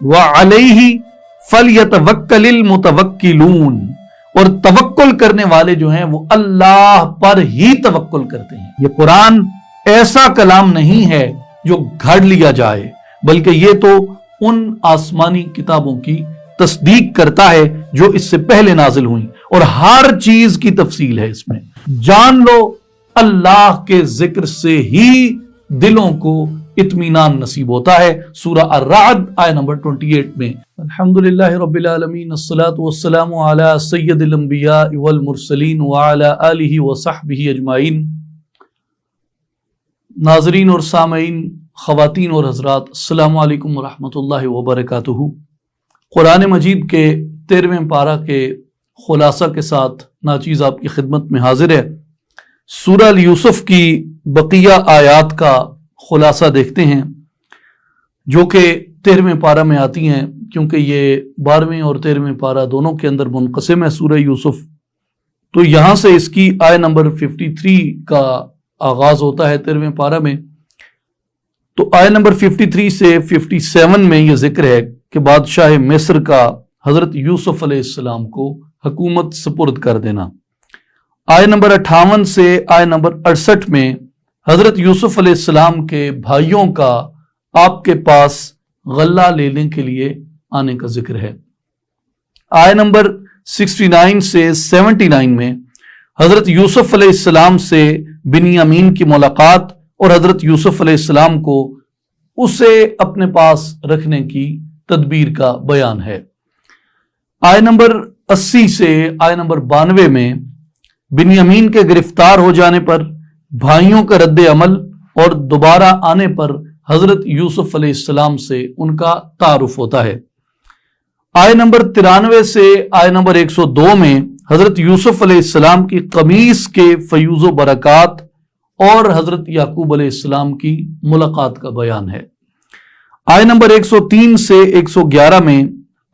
وعلیہ فلیتوکل المتوکلون، اور توکل کرنے والے جو ہیں وہ اللہ پر ہی توکل کرتے ہیں۔ یہ قرآن ایسا کلام نہیں ہے جو گھڑ لیا جائے، بلکہ یہ تو ان آسمانی کتابوں کی تصدیق کرتا ہے جو اس سے پہلے نازل ہوئیں، اور ہر چیز کی تفصیل ہے اس میں۔ جان لو اللہ کے ذکر سے ہی دلوں کو اطمینان نصیب ہوتا ہے۔ سورہ الرعد آیہ نمبر 28 میں۔ الحمدللہ رب العالمین، الصلاۃ والسلام علی سید الانبیاء والمرسلین وعلی آلہ وصحبہ اجمعین۔ ناظرین اور سامعین، خواتین اور حضرات، السلام علیکم ورحمۃ اللہ وبرکاتہ۔ قرآن مجید کے 13ویں پارہ کے خلاصہ کے ساتھ ناچیز آپ کی خدمت میں حاضر ہے۔ سورہ یوسف کی بقیہ آیات کا خلاصہ دیکھتے ہیں جو کہ 13ویں پارہ میں آتی ہیں، کیونکہ یہ 12ویں اور 13ویں پارہ دونوں کے اندر منقسم ہے سورہ یوسف۔ تو یہاں سے اس کی آیہ نمبر 53 کا آغاز ہوتا ہے 13ویں پارہ میں۔ تو آیہ نمبر 53 سے 57 میں یہ ذکر ہے کہ بادشاہ مصر کا حضرت یوسف علیہ السلام کو حکومت سپرد کر دینا۔ آیہ نمبر 58 سے آیہ نمبر 68 میں حضرت یوسف علیہ السلام کے بھائیوں کا آپ کے پاس غلہ لینے کے لیے آنے کا ذکر ہے۔ آیہ نمبر 69 سے 79 میں حضرت یوسف علیہ السلام سے بنیامین کی ملاقات اور حضرت یوسف علیہ السلام کو اسے اپنے پاس رکھنے کی تدبیر کا بیان ہے۔ آیہ نمبر 80 سے آیہ نمبر 92 میں بنیامین کے گرفتار ہو جانے پر بھائیوں کا رد عمل اور دوبارہ آنے پر حضرت یوسف علیہ السلام سے ان کا تعارف ہوتا ہے۔ آیہ نمبر 93 سے آیہ نمبر 102 میں حضرت یوسف علیہ السلام کی قمیص کے فیوز و برکات اور حضرت یعقوب علیہ السلام کی ملاقات کا بیان ہے۔ آیہ نمبر 103 سے 111 میں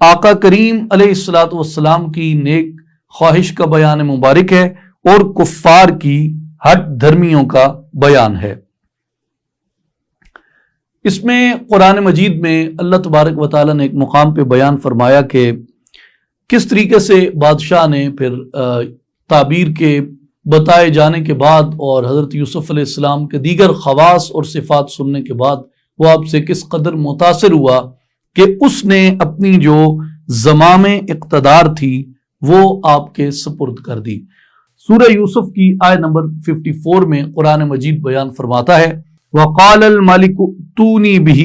آقا کریم علیہ السلام کی نیک خواہش کا بیان مبارک ہے اور کفار کی ہٹ دھرمیوں کا بیان ہے۔ اس میں قرآن مجید میں اللہ تبارک و تعالیٰ نے ایک مقام پہ بیان فرمایا کہ کس طریقے سے بادشاہ نے پھر تعبیر کے بتائے جانے کے بعد اور حضرت یوسف علیہ السلام کے دیگر خواص اور صفات سننے کے بعد وہ آپ سے کس قدر متاثر ہوا کہ اس نے اپنی جو زمام اقتدار تھی وہ آپ کے سپرد کر دی۔ سورہ یوسف کی آیہ نمبر 54 میں قرآن مجید بیان فرماتا ہے وَقَالَ الْمَلِكُ ائْتُونِي بِهِ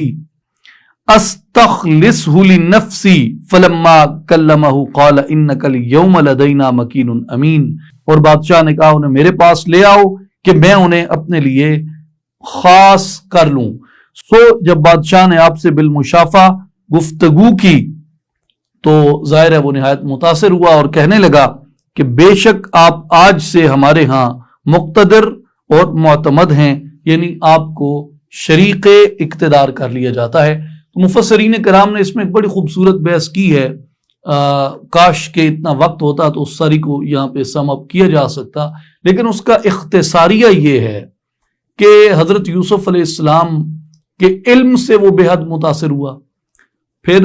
أَسْتَخْلِصْهُ لِنَفْسِي فَلَمَّا كَلَّمَهُ قَالَ إِنَّكَ الْيَوْمَ لَدَيْنَا مَكِينٌ أَمِينٌ، اور بادشاہ نے کہا انہیں میرے پاس لے آؤ کہ میں انہیں اپنے لیے خاص کر لوں۔ سو جب بادشاہ نے آپ سے بالمشافہ گفتگو کی تو ظاہر ہے وہ نہایت متاثر ہوا اور کہنے لگا کہ بے شک آپ آج سے ہمارے ہاں مقتدر اور معتمد ہیں، یعنی آپ کو شریک اقتدار کر لیا جاتا ہے۔ تو مفسرین کرام نے اس میں ایک بڑی خوبصورت بحث کی ہے، کاش کہ اتنا وقت ہوتا تو اس ساری کو یہاں پہ سم اپ کیا جا سکتا، لیکن اس کا اختصاریہ یہ ہے کہ حضرت یوسف علیہ السلام کے علم سے وہ بے حد متاثر ہوا، پھر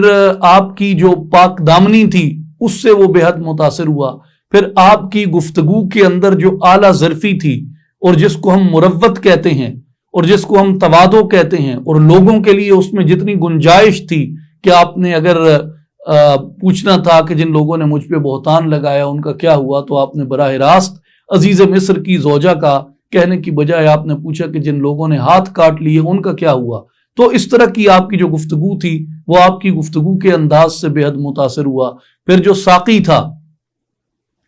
آپ کی جو پاک دامنی تھی اس سے وہ بے حد متاثر ہوا، پھر آپ کی گفتگو کے اندر جو اعلیٰ ظرفی تھی اور جس کو ہم مروت کہتے ہیں اور جس کو ہم تواضع کہتے ہیں، اور لوگوں کے لیے اس میں جتنی گنجائش تھی کہ آپ نے اگر پوچھنا تھا کہ جن لوگوں نے مجھ پہ بہتان لگایا ان کا کیا ہوا، تو آپ نے براہ راست عزیز مصر کی زوجہ کا کہنے کی بجائے آپ نے پوچھا کہ جن لوگوں نے ہاتھ کاٹ لیے ان کا کیا ہوا۔ تو اس طرح کی آپ کی جو گفتگو تھی وہ آپ کی گفتگو کے انداز سے بے حد متاثر ہوا۔ پھر جو ساقی تھا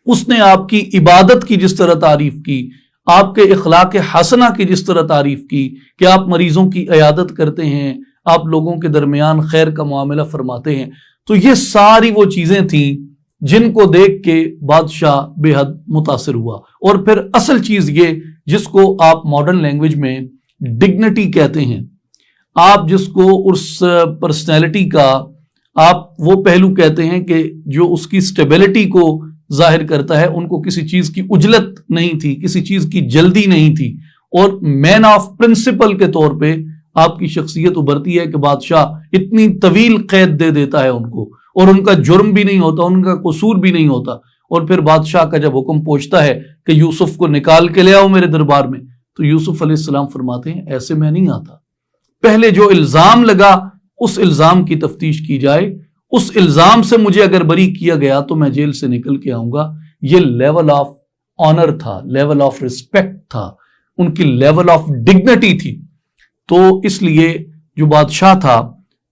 اس نے آپ کی عبادت کی جس طرح تعریف کی، آپ کے اخلاق حسنہ کی جس طرح تعریف کی کہ آپ مریضوں کی عیادت کرتے ہیں، آپ لوگوں کے درمیان خیر کا معاملہ فرماتے ہیں، تو یہ ساری وہ چیزیں تھیں جن کو دیکھ کے بادشاہ بے حد متاثر ہوا۔ اور پھر اصل چیز یہ جس کو آپ ماڈرن لینگویج میں ڈگنیٹی کہتے ہیں، آپ جس کو اس پرسنالٹی کا آپ وہ پہلو کہتے ہیں کہ جو اس کی سٹیبلٹی کو ظاہر کرتا ہے، ان کو کسی چیز کی عجلت نہیں تھی، کسی چیز کی جلدی نہیں تھی، اور مین آف پرنسپل کے طور پہ آپ کی شخصیت ابھرتی ہے کہ بادشاہ اتنی طویل قید دے دیتا ہے ان کو، اور ان کا جرم بھی نہیں ہوتا، ان کا قصور بھی نہیں ہوتا، اور پھر بادشاہ کا جب حکم پہنچتا ہے کہ یوسف کو نکال کے لے آؤ میرے دربار میں، تو یوسف علیہ السلام فرماتے ہیں ایسے میں نہیں آتا، پہلے جو الزام لگا اس الزام کی تفتیش کی جائے، اس الزام سے مجھے اگر بری کیا گیا تو میں جیل سے نکل کے آؤں گا۔ یہ لیول آف آنر تھا، لیول آف ریسپیکٹ تھا، ان کی لیول آف ڈگنیٹی تھی۔ تو اس لیے جو بادشاہ تھا،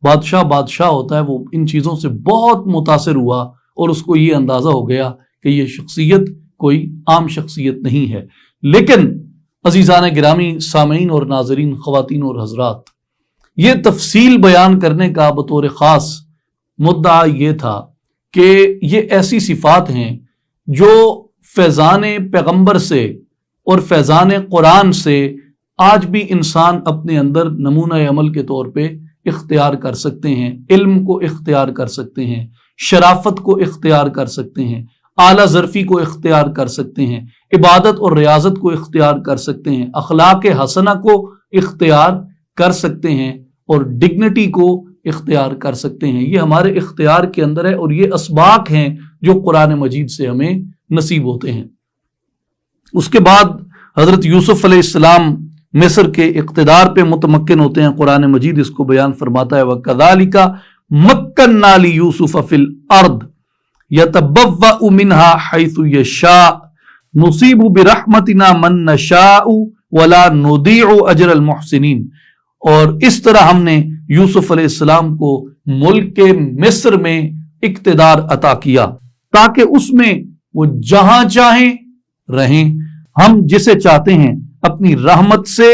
بادشاہ ہوتا ہے، وہ ان چیزوں سے بہت متاثر ہوا اور اس کو یہ اندازہ ہو گیا کہ یہ شخصیت کوئی عام شخصیت نہیں ہے۔ لیکن عزیزان گرامی، سامعین اور ناظرین، خواتین اور حضرات، یہ تفصیل بیان کرنے کا بطور خاص مدعا یہ تھا کہ یہ ایسی صفات ہیں جو فیضان پیغمبر سے اور فیضان قرآن سے آج بھی انسان اپنے اندر نمونہ عمل کے طور پہ اختیار کر سکتے ہیں، علم کو اختیار کر سکتے ہیں، شرافت کو اختیار کر سکتے ہیں، اعلیٰ ظرفی کو اختیار کر سکتے ہیں، عبادت اور ریاضت کو اختیار کر سکتے ہیں، اخلاق حسنہ کو اختیار کر سکتے ہیں، اور ڈگنیٹی کو اختیار کر سکتے ہیں۔ یہ ہمارے اختیار کے اندر ہے، اور یہ اسباق ہیں جو قرآن مجید سے ہمیں نصیب ہوتے ہیں۔ اس کے بعد حضرت یوسف علیہ السلام مصر کے اقتدار پہ متمکن ہوتے ہیں۔ قرآن مجید اس کو بیان فرماتا ہے وَكَذَلِكَ مَكَّنَّا لِيُوسُفَ فِي الْأَرْضِ يَتَبَوَّأُ مِنْهَا حَيْثُ يَشَاءُ نُصِيبُ بِرَحْمَتِنَا مَن نَّشَاءُ وَلَا نُضِيعُ أَجْرَ الْمُحْسِنِينَ۔ اور اس طرح ہم نے یوسف علیہ السلام کو ملک کے مصر میں اقتدار عطا کیا تاکہ اس میں وہ جہاں چاہیں رہیں، ہم جسے چاہتے ہیں اپنی رحمت سے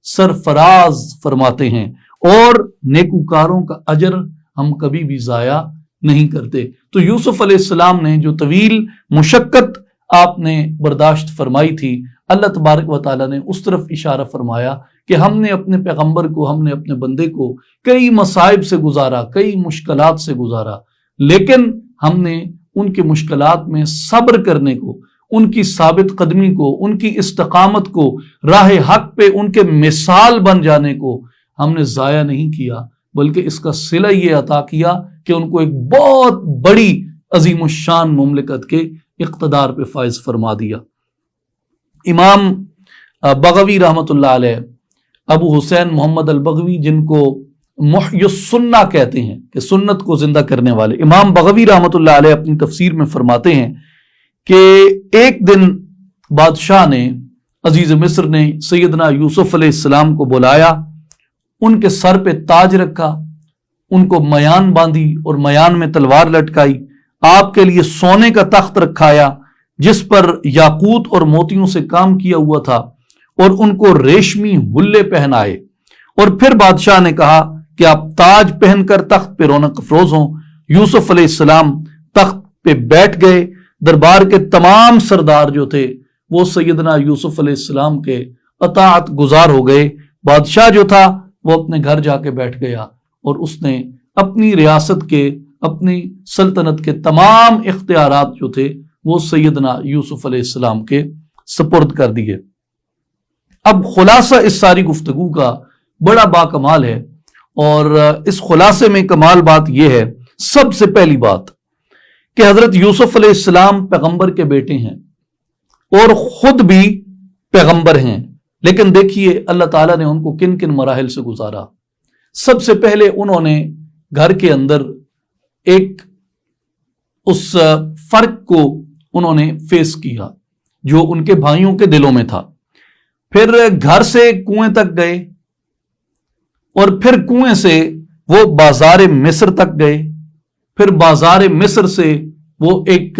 سرفراز فرماتے ہیں، اور نیکوکاروں کا اجر ہم کبھی بھی ضائع نہیں کرتے۔ تو یوسف علیہ السلام نے جو طویل مشقت آپ نے برداشت فرمائی تھی، اللہ تبارک و تعالیٰ نے اس طرف اشارہ فرمایا کہ ہم نے اپنے پیغمبر کو، ہم نے اپنے بندے کو کئی مصائب سے گزارا، کئی مشکلات سے گزارا، لیکن ہم نے ان کی مشکلات میں صبر کرنے کو، ان کی ثابت قدمی کو، ان کی استقامت کو، راہ حق پہ ان کے مثال بن جانے کو ہم نے ضائع نہیں کیا، بلکہ اس کا صلہ یہ عطا کیا کہ ان کو ایک بہت بڑی عظیم الشان مملکت کے اقتدار پہ فائز فرما دیا۔ امام بغوی رحمۃ اللہ علیہ، ابو حسین محمد البغوی، جن کو محی السنہ کہتے ہیں کہ سنت کو زندہ کرنے والے، امام بغوی رحمۃ اللہ علیہ اپنی تفسیر میں فرماتے ہیں کہ ایک دن بادشاہ نے، عزیز مصر نے سیدنا یوسف علیہ السلام کو بلایا، ان کے سر پہ تاج رکھا، ان کو میان باندھی اور میان میں تلوار لٹکائی، آپ کے لیے سونے کا تخت رکھایا جس پر یاقوت اور موتیوں سے کام کیا ہوا تھا، اور ان کو ریشمی حلے پہنائے، اور پھر بادشاہ نے کہا کہ آپ تاج پہن کر تخت پہ رونق افروز ہوں۔ یوسف علیہ السلام تخت پہ بیٹھ گئے، دربار کے تمام سردار جو تھے وہ سیدنا یوسف علیہ السلام کے اطاعت گزار ہو گئے۔ بادشاہ جو تھا وہ اپنے گھر جا کے بیٹھ گیا، اور اس نے اپنی ریاست کے، اپنی سلطنت کے تمام اختیارات جو تھے وہ سیدنا یوسف علیہ السلام کے سپرد کر دیے۔ اب خلاصہ اس ساری گفتگو کا بڑا باکمال ہے، اور اس خلاصے میں کمال بات یہ ہے، سب سے پہلی بات کہ حضرت یوسف علیہ السلام پیغمبر کے بیٹے ہیں اور خود بھی پیغمبر ہیں، لیکن دیکھیے اللہ تعالیٰ نے ان کو کن کن مراحل سے گزارا۔ سب سے پہلے انہوں نے گھر کے اندر ایک اس فرق کو انہوں نے فیس کیا جو ان کے بھائیوں کے دلوں میں تھا، پھر گھر سے کنویں تک گئے، اور پھر کنویں سے وہ بازار مصر تک گئے، پھر بازار مصر سے وہ ایک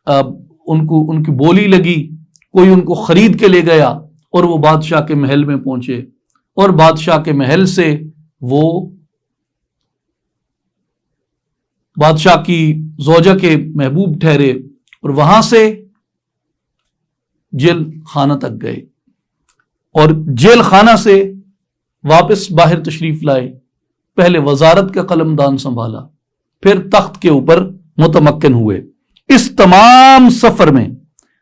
ان کی بولی لگی، کوئی ان کو خرید کے لے گیا، اور وہ بادشاہ کے محل میں پہنچے، اور بادشاہ کے محل سے وہ بادشاہ کی زوجہ کے محبوب ٹھہرے، اور وہاں سے جیل خانہ تک گئے، اور جیل خانہ سے واپس باہر تشریف لائے، پہلے وزارت کا قلم دان سنبھالا، پھر تخت کے اوپر متمکن ہوئے۔ اس تمام سفر میں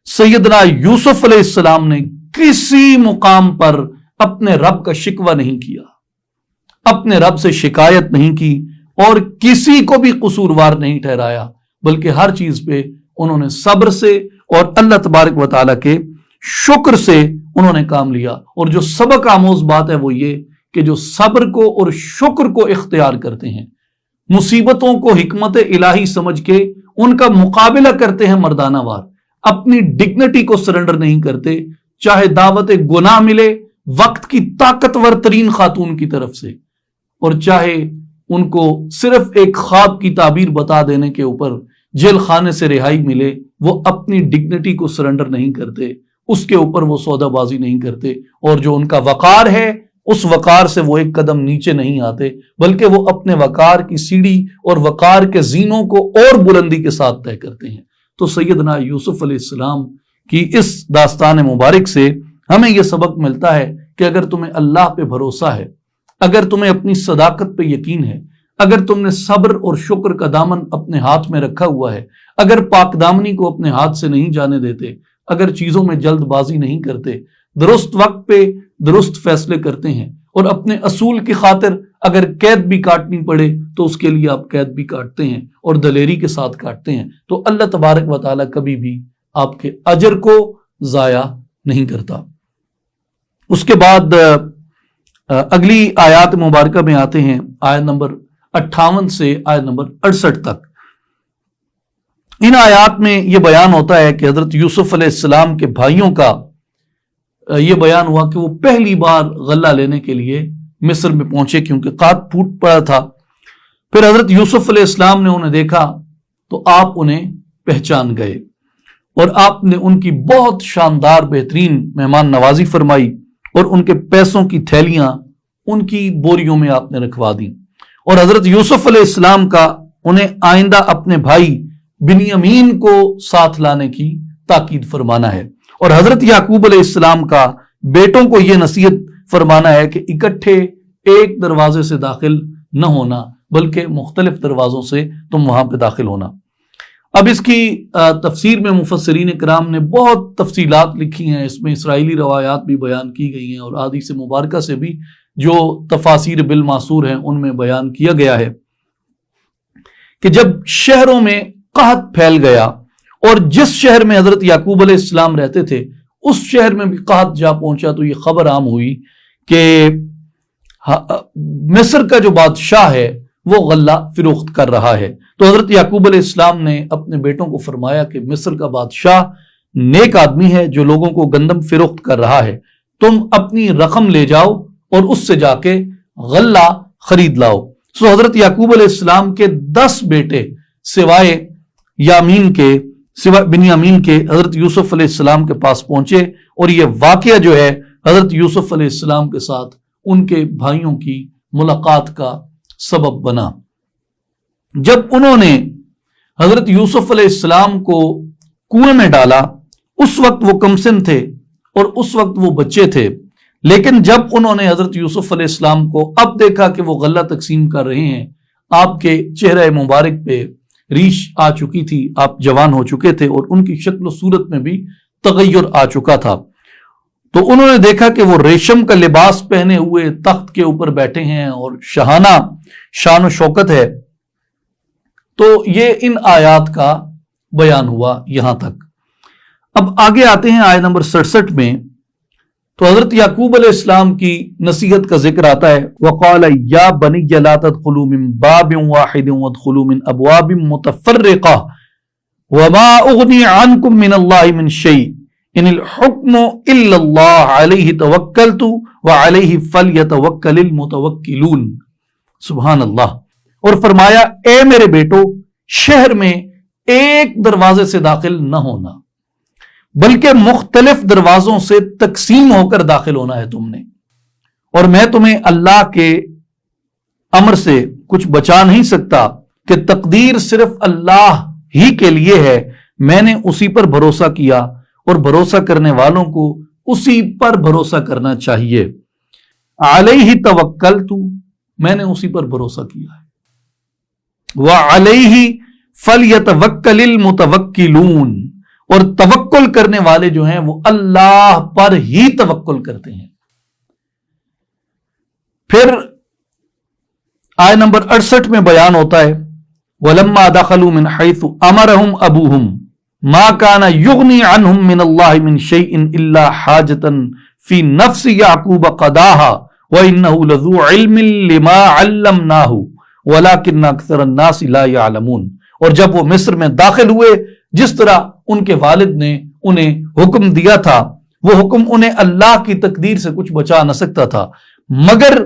سیدنا یوسف علیہ السلام نے کسی مقام پر اپنے رب کا شکوہ نہیں کیا، اپنے رب سے شکایت نہیں کی اور کسی کو بھی قصوروار نہیں ٹھہرایا، بلکہ ہر چیز پہ انہوں نے صبر سے اور اللہ تبارک و تعالیٰ کے شکر سے انہوں نے کام لیا۔ اور جو سبق آموز بات ہے وہ یہ کہ جو صبر کو اور شکر کو اختیار کرتے ہیں، مصیبتوں کو حکمت الہی سمجھ کے ان کا مقابلہ کرتے ہیں مردانہ وار، اپنی ڈگنیٹی کو سرنڈر نہیں کرتے، چاہے دعوت گناہ ملے وقت کی طاقتور ترین خاتون کی طرف سے، اور چاہے ان کو صرف ایک خواب کی تعبیر بتا دینے کے اوپر جیل خانے سے رہائی ملے، وہ اپنی ڈگنیٹی کو سرنڈر نہیں کرتے، اس کے اوپر وہ سودا بازی نہیں کرتے، اور جو ان کا وقار ہے اس وقار سے وہ ایک قدم نیچے نہیں آتے، بلکہ وہ اپنے وقار کی سیڑھی اور وقار کے زینوں کو اور بلندی کے ساتھ طے کرتے ہیں۔ تو سیدنا یوسف علیہ السلام کی اس داستان مبارک سے ہمیں یہ سبق ملتا ہے کہ اگر تمہیں اللہ پہ بھروسہ ہے، اگر تمہیں اپنی صداقت پہ یقین ہے، اگر تم نے صبر اور شکر کا دامن اپنے ہاتھ میں رکھا ہوا ہے، اگر پاک دامنی کو اپنے ہاتھ سے نہیں جانے دیتے، اگر چیزوں میں جلد بازی نہیں کرتے، درست وقت پہ درست فیصلے کرتے ہیں، اور اپنے اصول کی خاطر اگر قید بھی کاٹنی پڑے تو اس کے لیے آپ قید بھی کاٹتے ہیں اور دلیری کے ساتھ کاٹتے ہیں، تو اللہ تبارک و تعالیٰ کبھی بھی آپ کے اجر کو ضائع نہیں کرتا۔ اس کے بعد اگلی آیات مبارکہ میں آتے ہیں، آیت نمبر 58 سے آیت نمبر 68 تک۔ ان آیات میں یہ بیان ہوتا ہے کہ حضرت یوسف علیہ السلام کے بھائیوں کا یہ بیان ہوا کہ وہ پہلی بار غلہ لینے کے لیے مصر میں پہنچے، کیونکہ قحط پھوٹ پڑا تھا۔ پھر حضرت یوسف علیہ السلام نے انہیں دیکھا تو آپ انہیں پہچان گئے، اور آپ نے ان کی بہت شاندار بہترین مہمان نوازی فرمائی، اور ان کے پیسوں کی تھیلیاں ان کی بوریوں میں آپ نے رکھوا دیں، اور حضرت یوسف علیہ السلام کا انہیں آئندہ اپنے بھائی بنیامین کو ساتھ لانے کی تاکید فرمانا ہے، اور حضرت یعقوب علیہ السلام کا بیٹوں کو یہ نصیحت فرمانا ہے کہ اکٹھے ایک دروازے سے داخل نہ ہونا، بلکہ مختلف دروازوں سے تم وہاں پہ داخل ہونا۔ اب اس کی تفسیر میں مفسرین کرام نے بہت تفصیلات لکھی ہیں، اس میں اسرائیلی روایات بھی بیان کی گئی ہیں، اور احادیث مبارکہ سے بھی جو تفاسیر بالمعصور ہیں ان میں بیان کیا گیا ہے کہ جب شہروں میں قحط پھیل گیا، اور جس شہر میں حضرت یعقوب علیہ السلام رہتے تھے اس شہر میں بھی قحط جا پہنچا، تو یہ خبر عام ہوئی کہ مصر کا جو بادشاہ ہے وہ غلہ فروخت کر رہا ہے۔ تو حضرت یعقوب علیہ السلام نے اپنے بیٹوں کو فرمایا کہ مصر کا بادشاہ نیک آدمی ہے جو لوگوں کو گندم فروخت کر رہا ہے، تم اپنی رقم لے جاؤ اور اس سے جا کے غلہ خرید لاؤ۔ سو حضرت یعقوب علیہ السلام کے 10 بیٹے سوائے بنیامین کے حضرت یوسف علیہ السلام کے پاس پہنچے، اور یہ واقعہ جو ہے حضرت یوسف علیہ السلام کے ساتھ ان کے بھائیوں کی ملاقات کا سبب بنا۔ جب انہوں نے حضرت یوسف علیہ السلام کو کنویں میں ڈالا، اس وقت وہ کمسن تھے اور اس وقت وہ بچے تھے، لیکن جب انہوں نے حضرت یوسف علیہ السلام کو اب دیکھا کہ وہ غلہ تقسیم کر رہے ہیں، آپ کے چہرہ مبارک پہ ریش آ چکی تھی، آپ جوان ہو چکے تھے، اور ان کی شکل و صورت میں بھی تغیر آ چکا تھا، تو انہوں نے دیکھا کہ وہ ریشم کا لباس پہنے ہوئے تخت کے اوپر بیٹھے ہیں اور شاہانہ شان و شوکت ہے۔ تو یہ ان آیات کا بیان ہوا یہاں تک۔ اب آگے آتے ہیں آیت نمبر 67 میں، تو حضرت یعقوب علیہ السلام کی نصیحت کا ذکر آتا ہے، وَقَالَ يَا بَنِيَّ لَا تَدْخُلُوا مِن بَابٍ وَاحِدٍ وَادْخُلُوا مِنْ أَبْوَابٍ مُتَفَرِّقَةٍ وَمَا أُغْنِي عَنْكُم مِّنَ اللَّهِ مِنْ شَيْءٍ إِنِ الْحُكْمُ إِلَّا اللَّهُ عَلَيْهِ تَوَكَّلْتُ وَعَلَيْهِ فَلْيَتَوَكَّلِ الْمُتَوَكِّلُونَ۔ سبحان اللہ۔ اور فرمایا، اے میرے بیٹو، شہر میں ایک دروازے سے داخل نہ ہونا، بلکہ مختلف دروازوں سے تقسیم ہو کر داخل ہونا ہے تم نے، اور میں تمہیں اللہ کے امر سے کچھ بچا نہیں سکتا کہ تقدیر صرف اللہ ہی کے لیے ہے، میں نے اسی پر بھروسہ کیا، اور بھروسہ کرنے والوں کو اسی پر بھروسہ کرنا چاہیے۔ علیہ توکلت، میں نے اسی پر بھروسہ کیا ہے، وعلیہ فلیتوکل المتوکلون، اور توکل کرنے والے جو ہیں وہ اللہ پر ہی توکل کرتے ہیں۔ پھر آیت نمبر 68 میں بیان ہوتا ہے وَلَمَّا دَخَلُوا مِنْ حَيْثُ أَمَرَهُمْ أَبُوهُمْ مَا كَانَ يُغْنِي عَنْهُمْ مِنَ اللَّهِ مِنْ شَيْءٍ إِلَّا حَاجَةً فِي نَفْسِ يَعْقُوبَ قَضَاهَا وَإِنَّهُ لَذُو عِلْمٍ لِمَا عَلَّمْنَاهُ وَلَكِنَّ أَكْثَرَ النَّاسِ لَا يَعْلَمُونَ۔ اور جب وہ مصر میں داخل ہوئے، جس طرح ان کے والد نے انہیں حکم دیا تھا، وہ حکم انہیں اللہ کی تقدیر سے کچھ بچا نہ سکتا تھا، مگر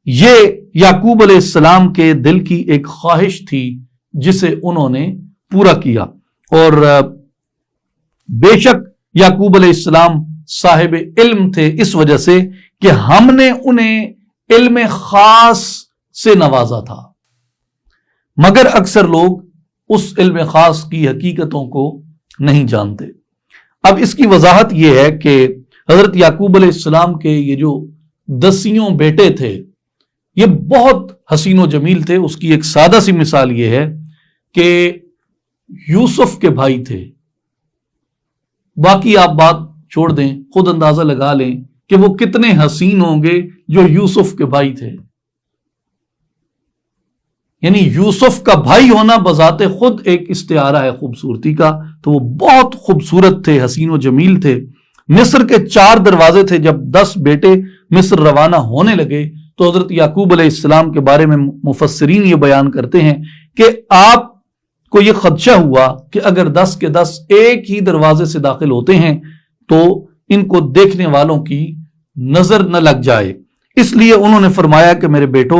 یہ یعقوب علیہ السلام کے دل کی ایک خواہش تھی جسے انہوں نے پورا کیا۔ اور بے شک یعقوب علیہ السلام صاحب علم تھے اس وجہ سے کہ ہم نے انہیں علم خاص سے نوازا تھا، مگر اکثر لوگ اس علم خاص کی حقیقتوں کو نہیں جانتے۔ اب اس کی وضاحت یہ ہے کہ حضرت یعقوب علیہ السلام کے یہ جو 10 بیٹے تھے یہ بہت حسین و جمیل تھے۔ اس کی ایک سادہ سی مثال یہ ہے کہ یوسف کے بھائی تھے، باقی آپ بات چھوڑ دیں، خود اندازہ لگا لیں کہ وہ کتنے حسین ہوں گے جو یوسف کے بھائی تھے۔ یعنی یوسف کا بھائی ہونا بذات خود ایک استعارہ ہے خوبصورتی کا، تو وہ بہت خوبصورت تھے، حسین و جمیل تھے۔ مصر کے 4 دروازے تھے۔ جب 10 بیٹے مصر روانہ ہونے لگے تو حضرت یعقوب علیہ السلام کے بارے میں مفسرین یہ بیان کرتے ہیں کہ آپ کو یہ خدشہ ہوا کہ اگر 10 کے 10 ایک ہی دروازے سے داخل ہوتے ہیں تو ان کو دیکھنے والوں کی نظر نہ لگ جائے، اس لیے انہوں نے فرمایا کہ میرے بیٹو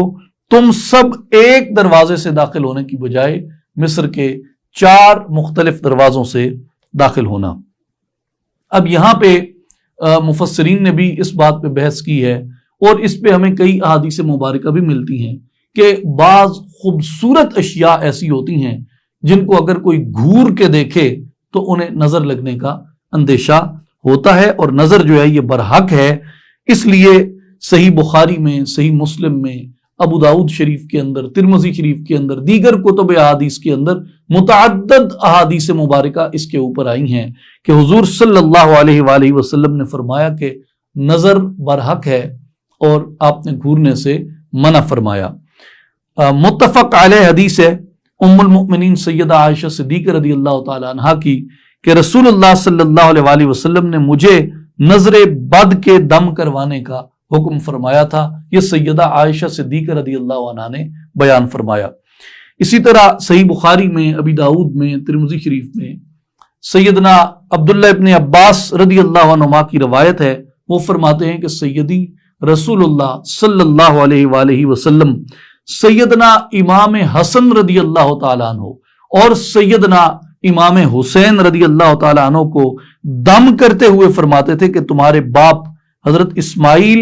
تم سب ایک دروازے سے داخل ہونے کی بجائے مصر کے 4 مختلف دروازوں سے داخل ہونا۔ اب یہاں پہ مفسرین نے بھی اس بات پہ بحث کی ہے، اور اس پہ ہمیں کئی احادیث مبارکہ بھی ملتی ہیں کہ بعض خوبصورت اشیاء ایسی ہوتی ہیں جن کو اگر کوئی گھور کے دیکھے تو انہیں نظر لگنے کا اندیشہ ہوتا ہے، اور نظر جو ہے یہ برحق ہے۔ اس لیے صحیح بخاری میں، صحیح مسلم میں، ابو داؤد شریف کے اندر، ترمذی شریف کے اندر، دیگر کتب احادیث کے اندر متعدد احادیث مبارکہ اس کے اوپر آئی ہیں کہ حضور صلی اللہ علیہ وآلہ وسلم نے فرمایا کہ نظر برحق ہے اور آپ نے گھورنے سے منع فرمایا۔ متفق علیہ حدیث ہے ام المؤمنین سیدہ عائشہ صدیقہ رضی اللہ تعالی عنہا کی کہ رسول اللہ صلی اللہ علیہ وآلہ وسلم نے مجھے نظر بد کے دم کروانے کا حکم فرمایا تھا۔ یہ سیدہ عائشہ صدیقہ رضی اللہ عنہا نے بیان فرمایا۔ اسی طرح صحیح بخاری میں، ابی داؤد میں، ترمذی شریف میں سیدنا عبداللہ ابن عباس رضی اللہ عنہما کی روایت ہے، وہ فرماتے ہیں کہ سیدی رسول اللہ صلی اللہ علیہ وآلہ وسلم سیدنا امام حسن رضی اللہ تعالیٰ عنہ اور سیدنا امام حسین رضی اللہ تعالیٰ عنہ کو دم کرتے ہوئے فرماتے تھے کہ تمہارے باپ حضرت اسماعیل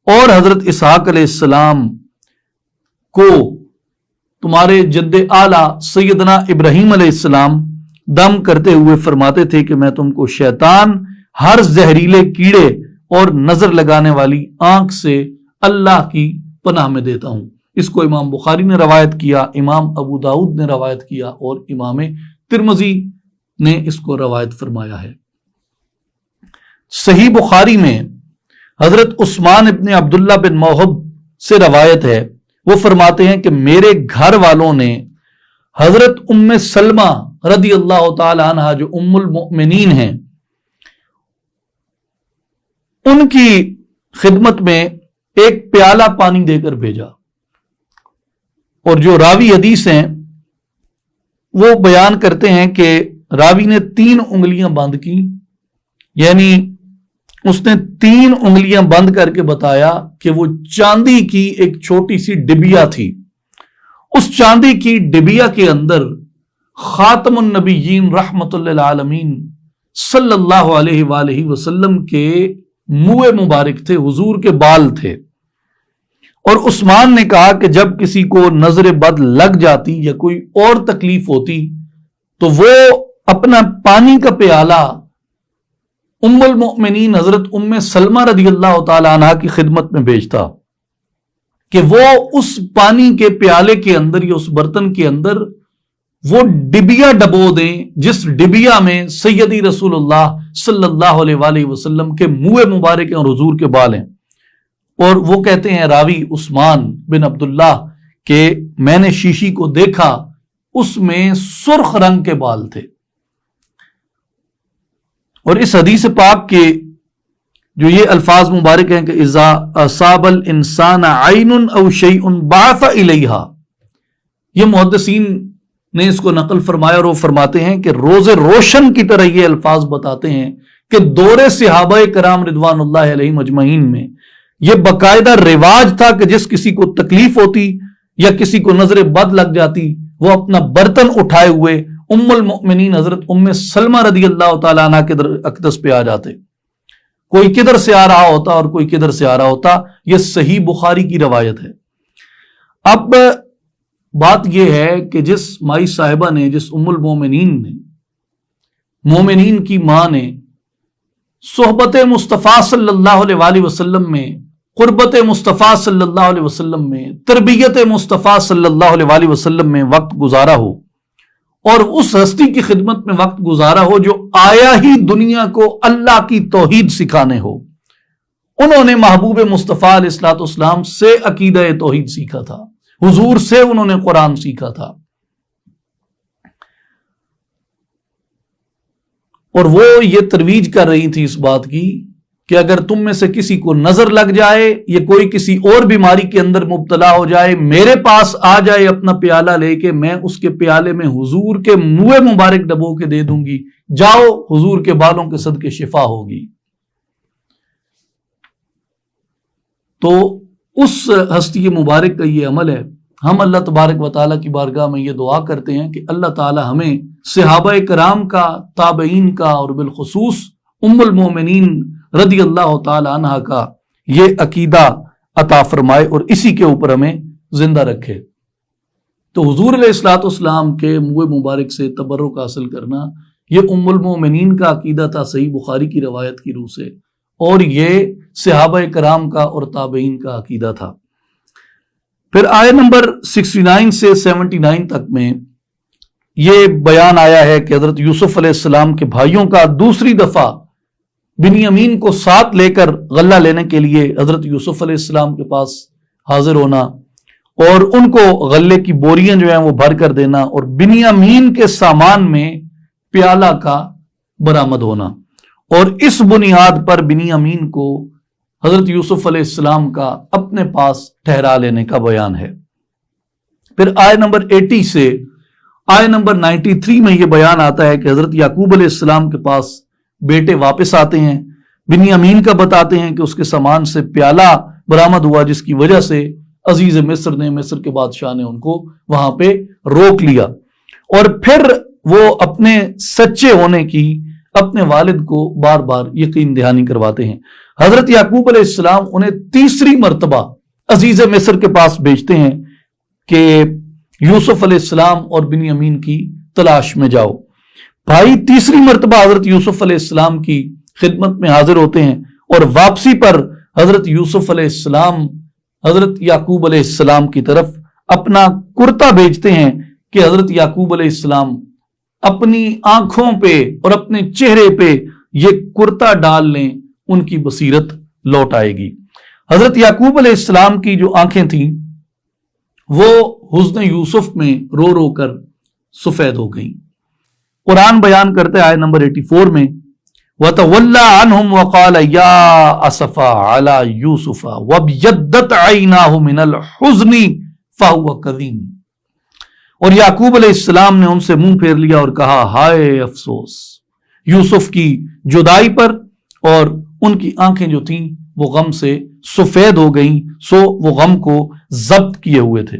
اور حضرت اسحاق علیہ السلام کو تمہارے جد اعلیٰ سیدنا ابراہیم علیہ السلام دم کرتے ہوئے فرماتے تھے کہ میں تم کو شیطان، ہر زہریلے کیڑے اور نظر لگانے والی آنکھ سے اللہ کی پناہ میں دیتا ہوں۔ اس کو امام بخاری نے روایت کیا، امام ابو داؤد نے روایت کیا، اور امام ترمذی نے اس کو روایت فرمایا ہے۔ صحیح بخاری میں حضرت عثمان ابن عبداللہ بن موہب سے روایت ہے، وہ فرماتے ہیں کہ میرے گھر والوں نے حضرت ام سلمہ رضی اللہ تعالی عنہ جو ام المؤمنین ہیں ان کی خدمت میں ایک پیالہ پانی دے کر بھیجا، اور جو راوی حدیث ہیں وہ بیان کرتے ہیں کہ راوی نے 3 انگلیاں بند کی، یعنی اس نے 3 انگلیاں بند کر کے بتایا کہ وہ چاندی کی ایک چھوٹی سی ڈبیا تھی، اس چاندی کی ڈبیا کے اندر خاتم النبیین رحمت للعالمین صلی اللہ علیہ وآلہ وسلم کے منہ مبارک تھے، حضور کے بال تھے۔ اور عثمان نے کہا کہ جب کسی کو نظر بد لگ جاتی یا کوئی اور تکلیف ہوتی تو وہ اپنا پانی کا پیالہ ام المؤمنین حضرت ام سلمہ رضی اللہ تعالی عنہ کی خدمت میں بھیجتا کہ وہ اس پانی کے پیالے کے اندر یا اس برتن کے اندر وہ ڈبیا ڈبو دیں جس ڈبیا میں سیدی رسول اللہ صلی اللہ علیہ وآلہ وسلم کے منہ مبارک ہیں اور حضور کے بال ہیں۔ اور وہ کہتے ہیں راوی عثمان بن عبداللہ کہ میں نے شیشی کو دیکھا، اس میں سرخ رنگ کے بال تھے۔ اور اس حدیث پاک کے جو یہ الفاظ مبارک ہیں کہ اذا اصاب الانسان عین او شیء بعث الیہا، یہ محدثین نے اس کو نقل فرمایا اور وہ فرماتے ہیں کہ روز روشن کی طرح یہ الفاظ بتاتے ہیں کہ دور صحابہ کرام رضوان اللہ علیہم اجمعین میں یہ باقاعدہ رواج تھا کہ جس کسی کو تکلیف ہوتی یا کسی کو نظر بد لگ جاتی، وہ اپنا برتن اٹھائے ہوئے ام المؤمنین حضرت ام سلمہ رضی اللہ تعالیٰ عنہ کے اقدس پہ آ جاتے۔ کوئی کدھر سے آ رہا ہوتا اور کوئی کدھر سے آ رہا ہوتا، یہ صحیح بخاری کی روایت ہے۔ اب بات یہ ہے کہ جس مائی صاحبہ نے، جس ام المومنین نے، مومنین کی ماں نے صحبت مصطفیٰ صلی اللہ علیہ وسلم میں، قربت مصطفیٰ صلی اللہ علیہ وسلم میں، تربیت مصطفیٰ صلی اللہ علیہ وسلم میں وقت گزارا ہو، اور اس ہستی کی خدمت میں وقت گزارا ہو جو آیا ہی دنیا کو اللہ کی توحید سکھانے ہو، انہوں نے محبوب مصطفیٰ علیہ الصلوۃ والسلام سے عقیدہ توحید سیکھا تھا، حضور سے انہوں نے قرآن سیکھا تھا، اور وہ یہ ترویج کر رہی تھی اس بات کی کہ اگر تم میں سے کسی کو نظر لگ جائے یا کوئی کسی اور بیماری کے اندر مبتلا ہو جائے، میرے پاس آ جائے اپنا پیالہ لے کے، میں اس کے پیالے میں حضور کے منہ مبارک ڈبو کے دے دوں گی، جاؤ حضور کے بالوں کے صدقے شفا ہوگی۔ تو اس ہستی مبارک کا یہ عمل ہے۔ ہم اللہ تبارک و تعالیٰ کی بارگاہ میں یہ دعا کرتے ہیں کہ اللہ تعالیٰ ہمیں صحابہ کرام کا، تابعین کا، اور بالخصوص ام المومنین رضی اللہ تعالی عنہ کا یہ عقیدہ عطا فرمائے اور اسی کے اوپر ہمیں زندہ رکھے۔ تو حضور علیہ الصلوۃ والسلام کے منہ مبارک سے تبرک حاصل کرنا یہ ام المومنین کا عقیدہ تھا صحیح بخاری کی روایت کی روح سے، اور یہ صحابہ کرام کا اور تابعین کا عقیدہ تھا۔ پھر آیت نمبر 69 سے 79 تک میں یہ بیان آیا ہے کہ حضرت یوسف علیہ السلام کے بھائیوں کا دوسری دفعہ بنیامین کو ساتھ لے کر غلہ لینے کے لیے حضرت یوسف علیہ السلام کے پاس حاضر ہونا، اور ان کو غلے کی بوریاں جو ہیں وہ بھر کر دینا، اور بنیامین کے سامان میں پیالہ کا برآمد ہونا، اور اس بنیاد پر بنیامین کو حضرت یوسف علیہ السلام کا اپنے پاس ٹھہرا لینے کا بیان ہے۔ پھر آیت نمبر 80 سے آیت نمبر 93 میں یہ بیان آتا ہے کہ حضرت یعقوب علیہ السلام کے پاس بیٹے واپس آتے ہیں، بنیامین کا بتاتے ہیں کہ اس کے سامان سے پیالہ برآمد ہوا، جس کی وجہ سے عزیز مصر نے، مصر کے بادشاہ نے ان کو وہاں پہ روک لیا، اور پھر وہ اپنے سچے ہونے کی اپنے والد کو بار بار یقین دہانی کرواتے ہیں۔ حضرت یعقوب علیہ السلام انہیں تیسری مرتبہ عزیز مصر کے پاس بھیجتے ہیں کہ یوسف علیہ السلام اور بنیامین کی تلاش میں جاؤ۔ بھائی تیسری مرتبہ حضرت یوسف علیہ السلام کی خدمت میں حاضر ہوتے ہیں، اور واپسی پر حضرت یوسف علیہ السلام حضرت یعقوب علیہ السلام کی طرف اپنا کرتا بھیجتے ہیں کہ حضرت یعقوب علیہ السلام اپنی آنکھوں پہ اور اپنے چہرے پہ یہ کرتا ڈال لیں، ان کی بصیرت لوٹ آئے گی۔ حضرت یعقوب علیہ السلام کی جو آنکھیں تھیں وہ حزن یوسف میں رو رو کر سفید ہو گئیں۔ قرآن بیان کرتے آیت نمبر 84 میں وَتَوَلَّى عَنْهُمْ وَقَالَ يَا أَسَفَا عَلَى يُوسُفَ وَابْيَضَّتْ عَيْنَاهُ مِنَ الْحُزْنِ فَهُوَ كَظِيمٌ، اور یعقوب علیہ السلام نے ان سے منہ پھیر لیا اور کہا ہائے افسوس یوسف کی جدائی پر، اور ان کی آنکھیں جو تھیں وہ غم سے سفید ہو گئیں، سو وہ غم کو ضبط کیے ہوئے تھے۔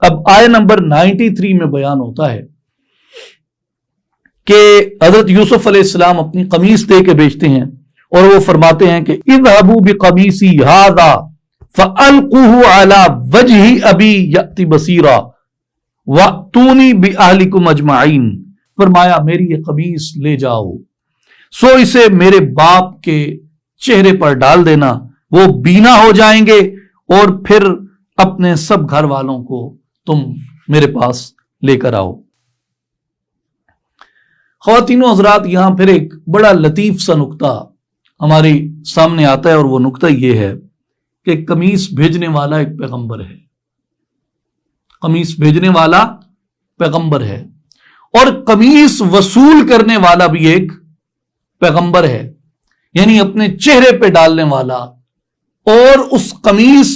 اب آیت نمبر 93 میں بیان ہوتا ہے کہ حضرت یوسف علیہ السلام اپنی قمیص دے کے بیچتے ہیں، اور وہ فرماتے ہیں کہ اذهبوا بقمیصی ھذا فألقوه على وجه ابی یأتی بصیرا وأتونی بأہلکم اجمعین، فرمایا میری یہ قمیص لے جاؤ، سو اسے میرے باپ کے چہرے پر ڈال دینا، وہ بینا ہو جائیں گے، اور پھر اپنے سب گھر والوں کو تم میرے پاس لے کر آؤ۔ خواتین و حضرات، یہاں پھر ایک بڑا لطیف سا نقطہ ہمارے سامنے آتا ہے، اور وہ نقطہ یہ ہے کہ قمیص بھیجنے والا ایک پیغمبر ہے، قمیص بھیجنے والا پیغمبر ہے، اور قمیص وصول کرنے والا بھی ایک پیغمبر ہے، یعنی اپنے چہرے پہ ڈالنے والا اور اس قمیص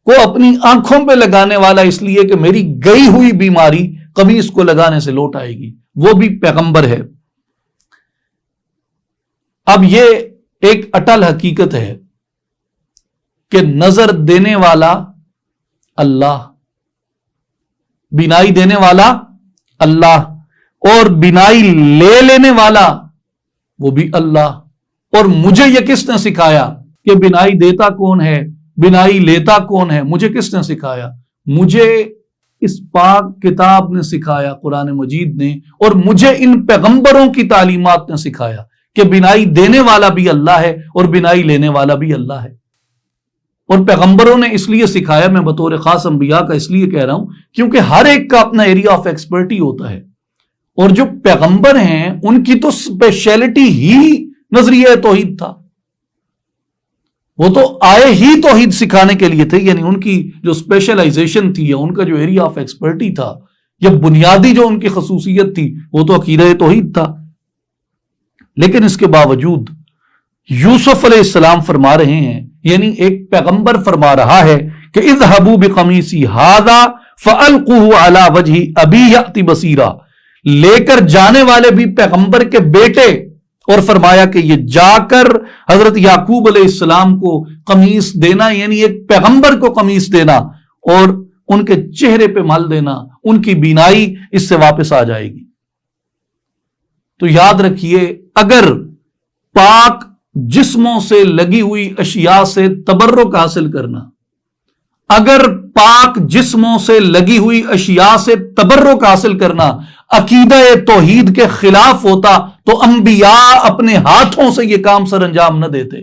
کو اپنی آنکھوں پہ لگانے والا، اس لیے کہ میری گئی ہوئی بیماری قمیص کو لگانے سے لوٹ آئے گی، وہ بھی پیغمبر ہے۔ اب یہ ایک اٹل حقیقت ہے کہ نظر دینے والا اللہ، بینائی دینے والا اللہ، اور بینائی لے لینے والا وہ بھی اللہ۔ اور مجھے یہ کس نے سکھایا کہ بینائی دیتا کون ہے، بینائی لیتا کون ہے؟ مجھے کس نے سکھایا؟ مجھے اس پاک کتاب نے سکھایا، قرآن مجید نے، اور مجھے ان پیغمبروں کی تعلیمات نے سکھایا کہ بینائی دینے والا بھی اللہ ہے اور بینائی لینے والا بھی اللہ ہے۔ اور پیغمبروں نے اس لیے سکھایا، میں بطور خاص انبیاء کا اس لیے کہہ رہا ہوں کیونکہ ہر ایک کا اپنا ایریا آف ایکسپرٹی ہوتا ہے، اور جو پیغمبر ہیں ان کی تو اسپیشلٹی ہی نظریہ توحید تھا، وہ تو آئے ہی توحید سکھانے کے لیے تھے، یعنی ان کی جو اسپیشلائزیشن تھی یا ان کا جو ایریا آف ایکسپرٹی تھا یا بنیادی جو ان کی خصوصیت تھی وہ تو عقیدہ توحید تھا۔ لیکن اس کے باوجود یوسف علیہ السلام فرما رہے ہیں، یعنی ایک پیغمبر فرما رہا ہے کہ اذهبوا بقمیصی ھذا فالقوه علی وجہ ابی یأتی بصیرا، لے کر جانے والے بھی پیغمبر کے بیٹے، اور فرمایا کہ یہ جا کر حضرت یعقوب علیہ السلام کو قمیص دینا، یعنی ایک پیغمبر کو قمیص دینا اور ان کے چہرے پہ مل دینا، ان کی بینائی اس سے واپس آ جائے گی۔ تو یاد رکھیے، اگر پاک جسموں سے لگی ہوئی اشیاء سے تبرک حاصل کرنا، اگر پاک جسموں سے لگی ہوئی اشیاء سے تبرک حاصل کرنا عقیدہ توحید کے خلاف ہوتا تو انبیاء اپنے ہاتھوں سے یہ کام سر انجام نہ دیتے۔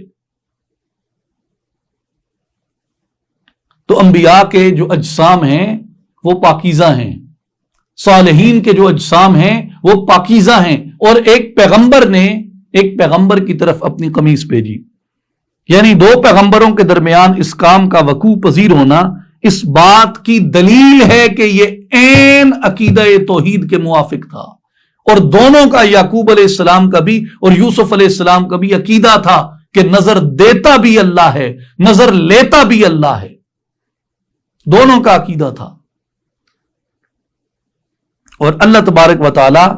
تو انبیاء کے جو اجسام ہیں وہ پاکیزہ ہیں، صالحین کے جو اجسام ہیں وہ پاکیزہ ہیں، اور ایک پیغمبر نے ایک پیغمبر کی طرف اپنی قمیص بھیجی، یعنی دو پیغمبروں کے درمیان اس کام کا وقوع پذیر ہونا اس بات کی دلیل ہے کہ یہ عین عقیدہ توحید کے موافق تھا، اور دونوں کا، یعقوب علیہ السلام کا بھی اور یوسف علیہ السلام کا بھی عقیدہ تھا کہ نظر دیتا بھی اللہ ہے، نظر لیتا بھی اللہ ہے، دونوں کا عقیدہ تھا۔ اور اللہ تبارک و تعالی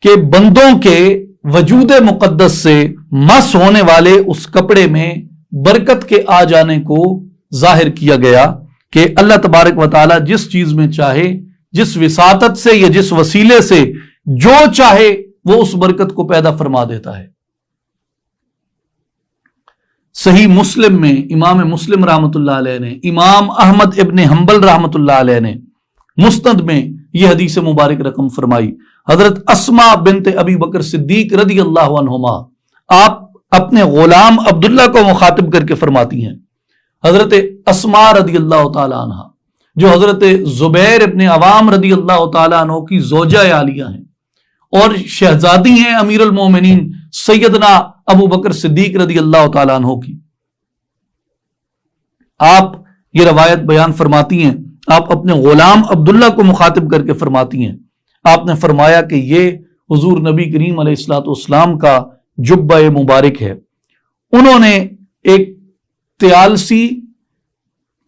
کہ بندوں کے وجود مقدس سے مس ہونے والے اس کپڑے میں برکت کے آ جانے کو ظاہر کیا گیا کہ اللہ تبارک و تعالی جس چیز میں چاہے، جس وساطت سے یا جس وسیلے سے جو چاہے وہ اس برکت کو پیدا فرما دیتا ہے۔ صحیح مسلم میں امام مسلم رحمۃ اللہ علیہ نے، امام احمد ابن حنبل رحمۃ اللہ علیہ نے مسند میں یہ حدیث مبارک رقم فرمائی، حضرت اسماء بنت ابی بکر صدیق رضی اللہ عنہما آپ اپنے غلام عبداللہ کو مخاطب کر کے فرماتی ہیں، حضرت اسماء رضی اللہ تعالی عنہ جو حضرت زبیر ابن عوام رضی اللہ تعالی عنہ کی زوجہ عالیہ ہیں اور شہزادی ہیں امیر المومنین سیدنا ابو بکر صدیق رضی اللہ تعالی عنہ کی، آپ یہ روایت بیان فرماتی ہیں، آپ اپنے غلام عبداللہ کو مخاطب کر کے فرماتی ہیں، آپ نے فرمایا کہ یہ حضور نبی کریم علیہ الصلوۃ والسلام کا جبہ مبارک ہے، انہوں نے ایک تیالسی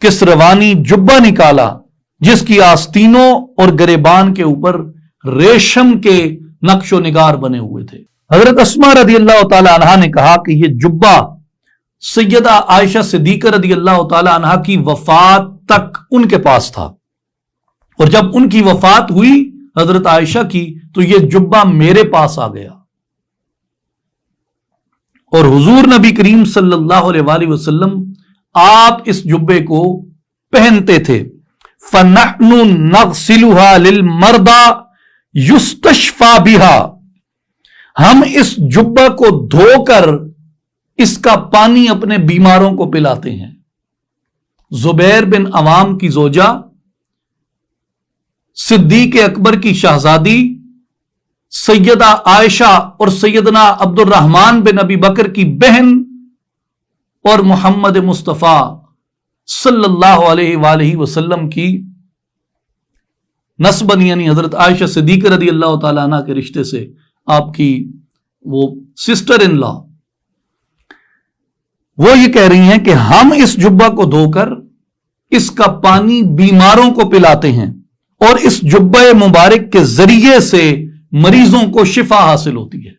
کسروانی جبہ نکالا جس کی آستینوں اور گریبان کے اوپر ریشم کے نقش و نگار بنے ہوئے تھے۔ حضرت اسماء رضی اللہ تعالی عنہا نے کہا کہ یہ جبہ سیدہ عائشہ صدیقہ رضی اللہ تعالی عنہا کی وفات تک ان کے پاس تھا، اور جب ان کی وفات ہوئی حضرت عائشہ کی تو یہ جبہ میرے پاس آ گیا، اور حضور نبی کریم صلی اللہ علیہ وآلہ وسلم آپ اس جبے کو پہنتے تھے۔ فَنَحْنُ نَغْسِلُهَا لِلْمَرْضَى يُسْتَشْفَى بِهَا، ہم اس جبہ کو دھو کر اس کا پانی اپنے بیماروں کو پلاتے ہیں۔ زبیر بن عوام کی زوجہ، صدیق اکبر کی شہزادی سیدہ عائشہ اور سیدنا عبد الرحمن بن ابی بکر کی بہن اور محمد مصطفیٰ صلی اللہ علیہ وآلہ وسلم کی نسباً یعنی حضرت عائشہ صدیقہ رضی اللہ تعالیٰ عنہ کے رشتے سے آپ کی وہ سسٹر ان لا، وہ یہ کہہ رہی ہیں کہ ہم اس جبہ کو دھو کر اس کا پانی بیماروں کو پلاتے ہیں اور اس جبہ مبارک کے ذریعے سے مریضوں کو شفا حاصل ہوتی ہے۔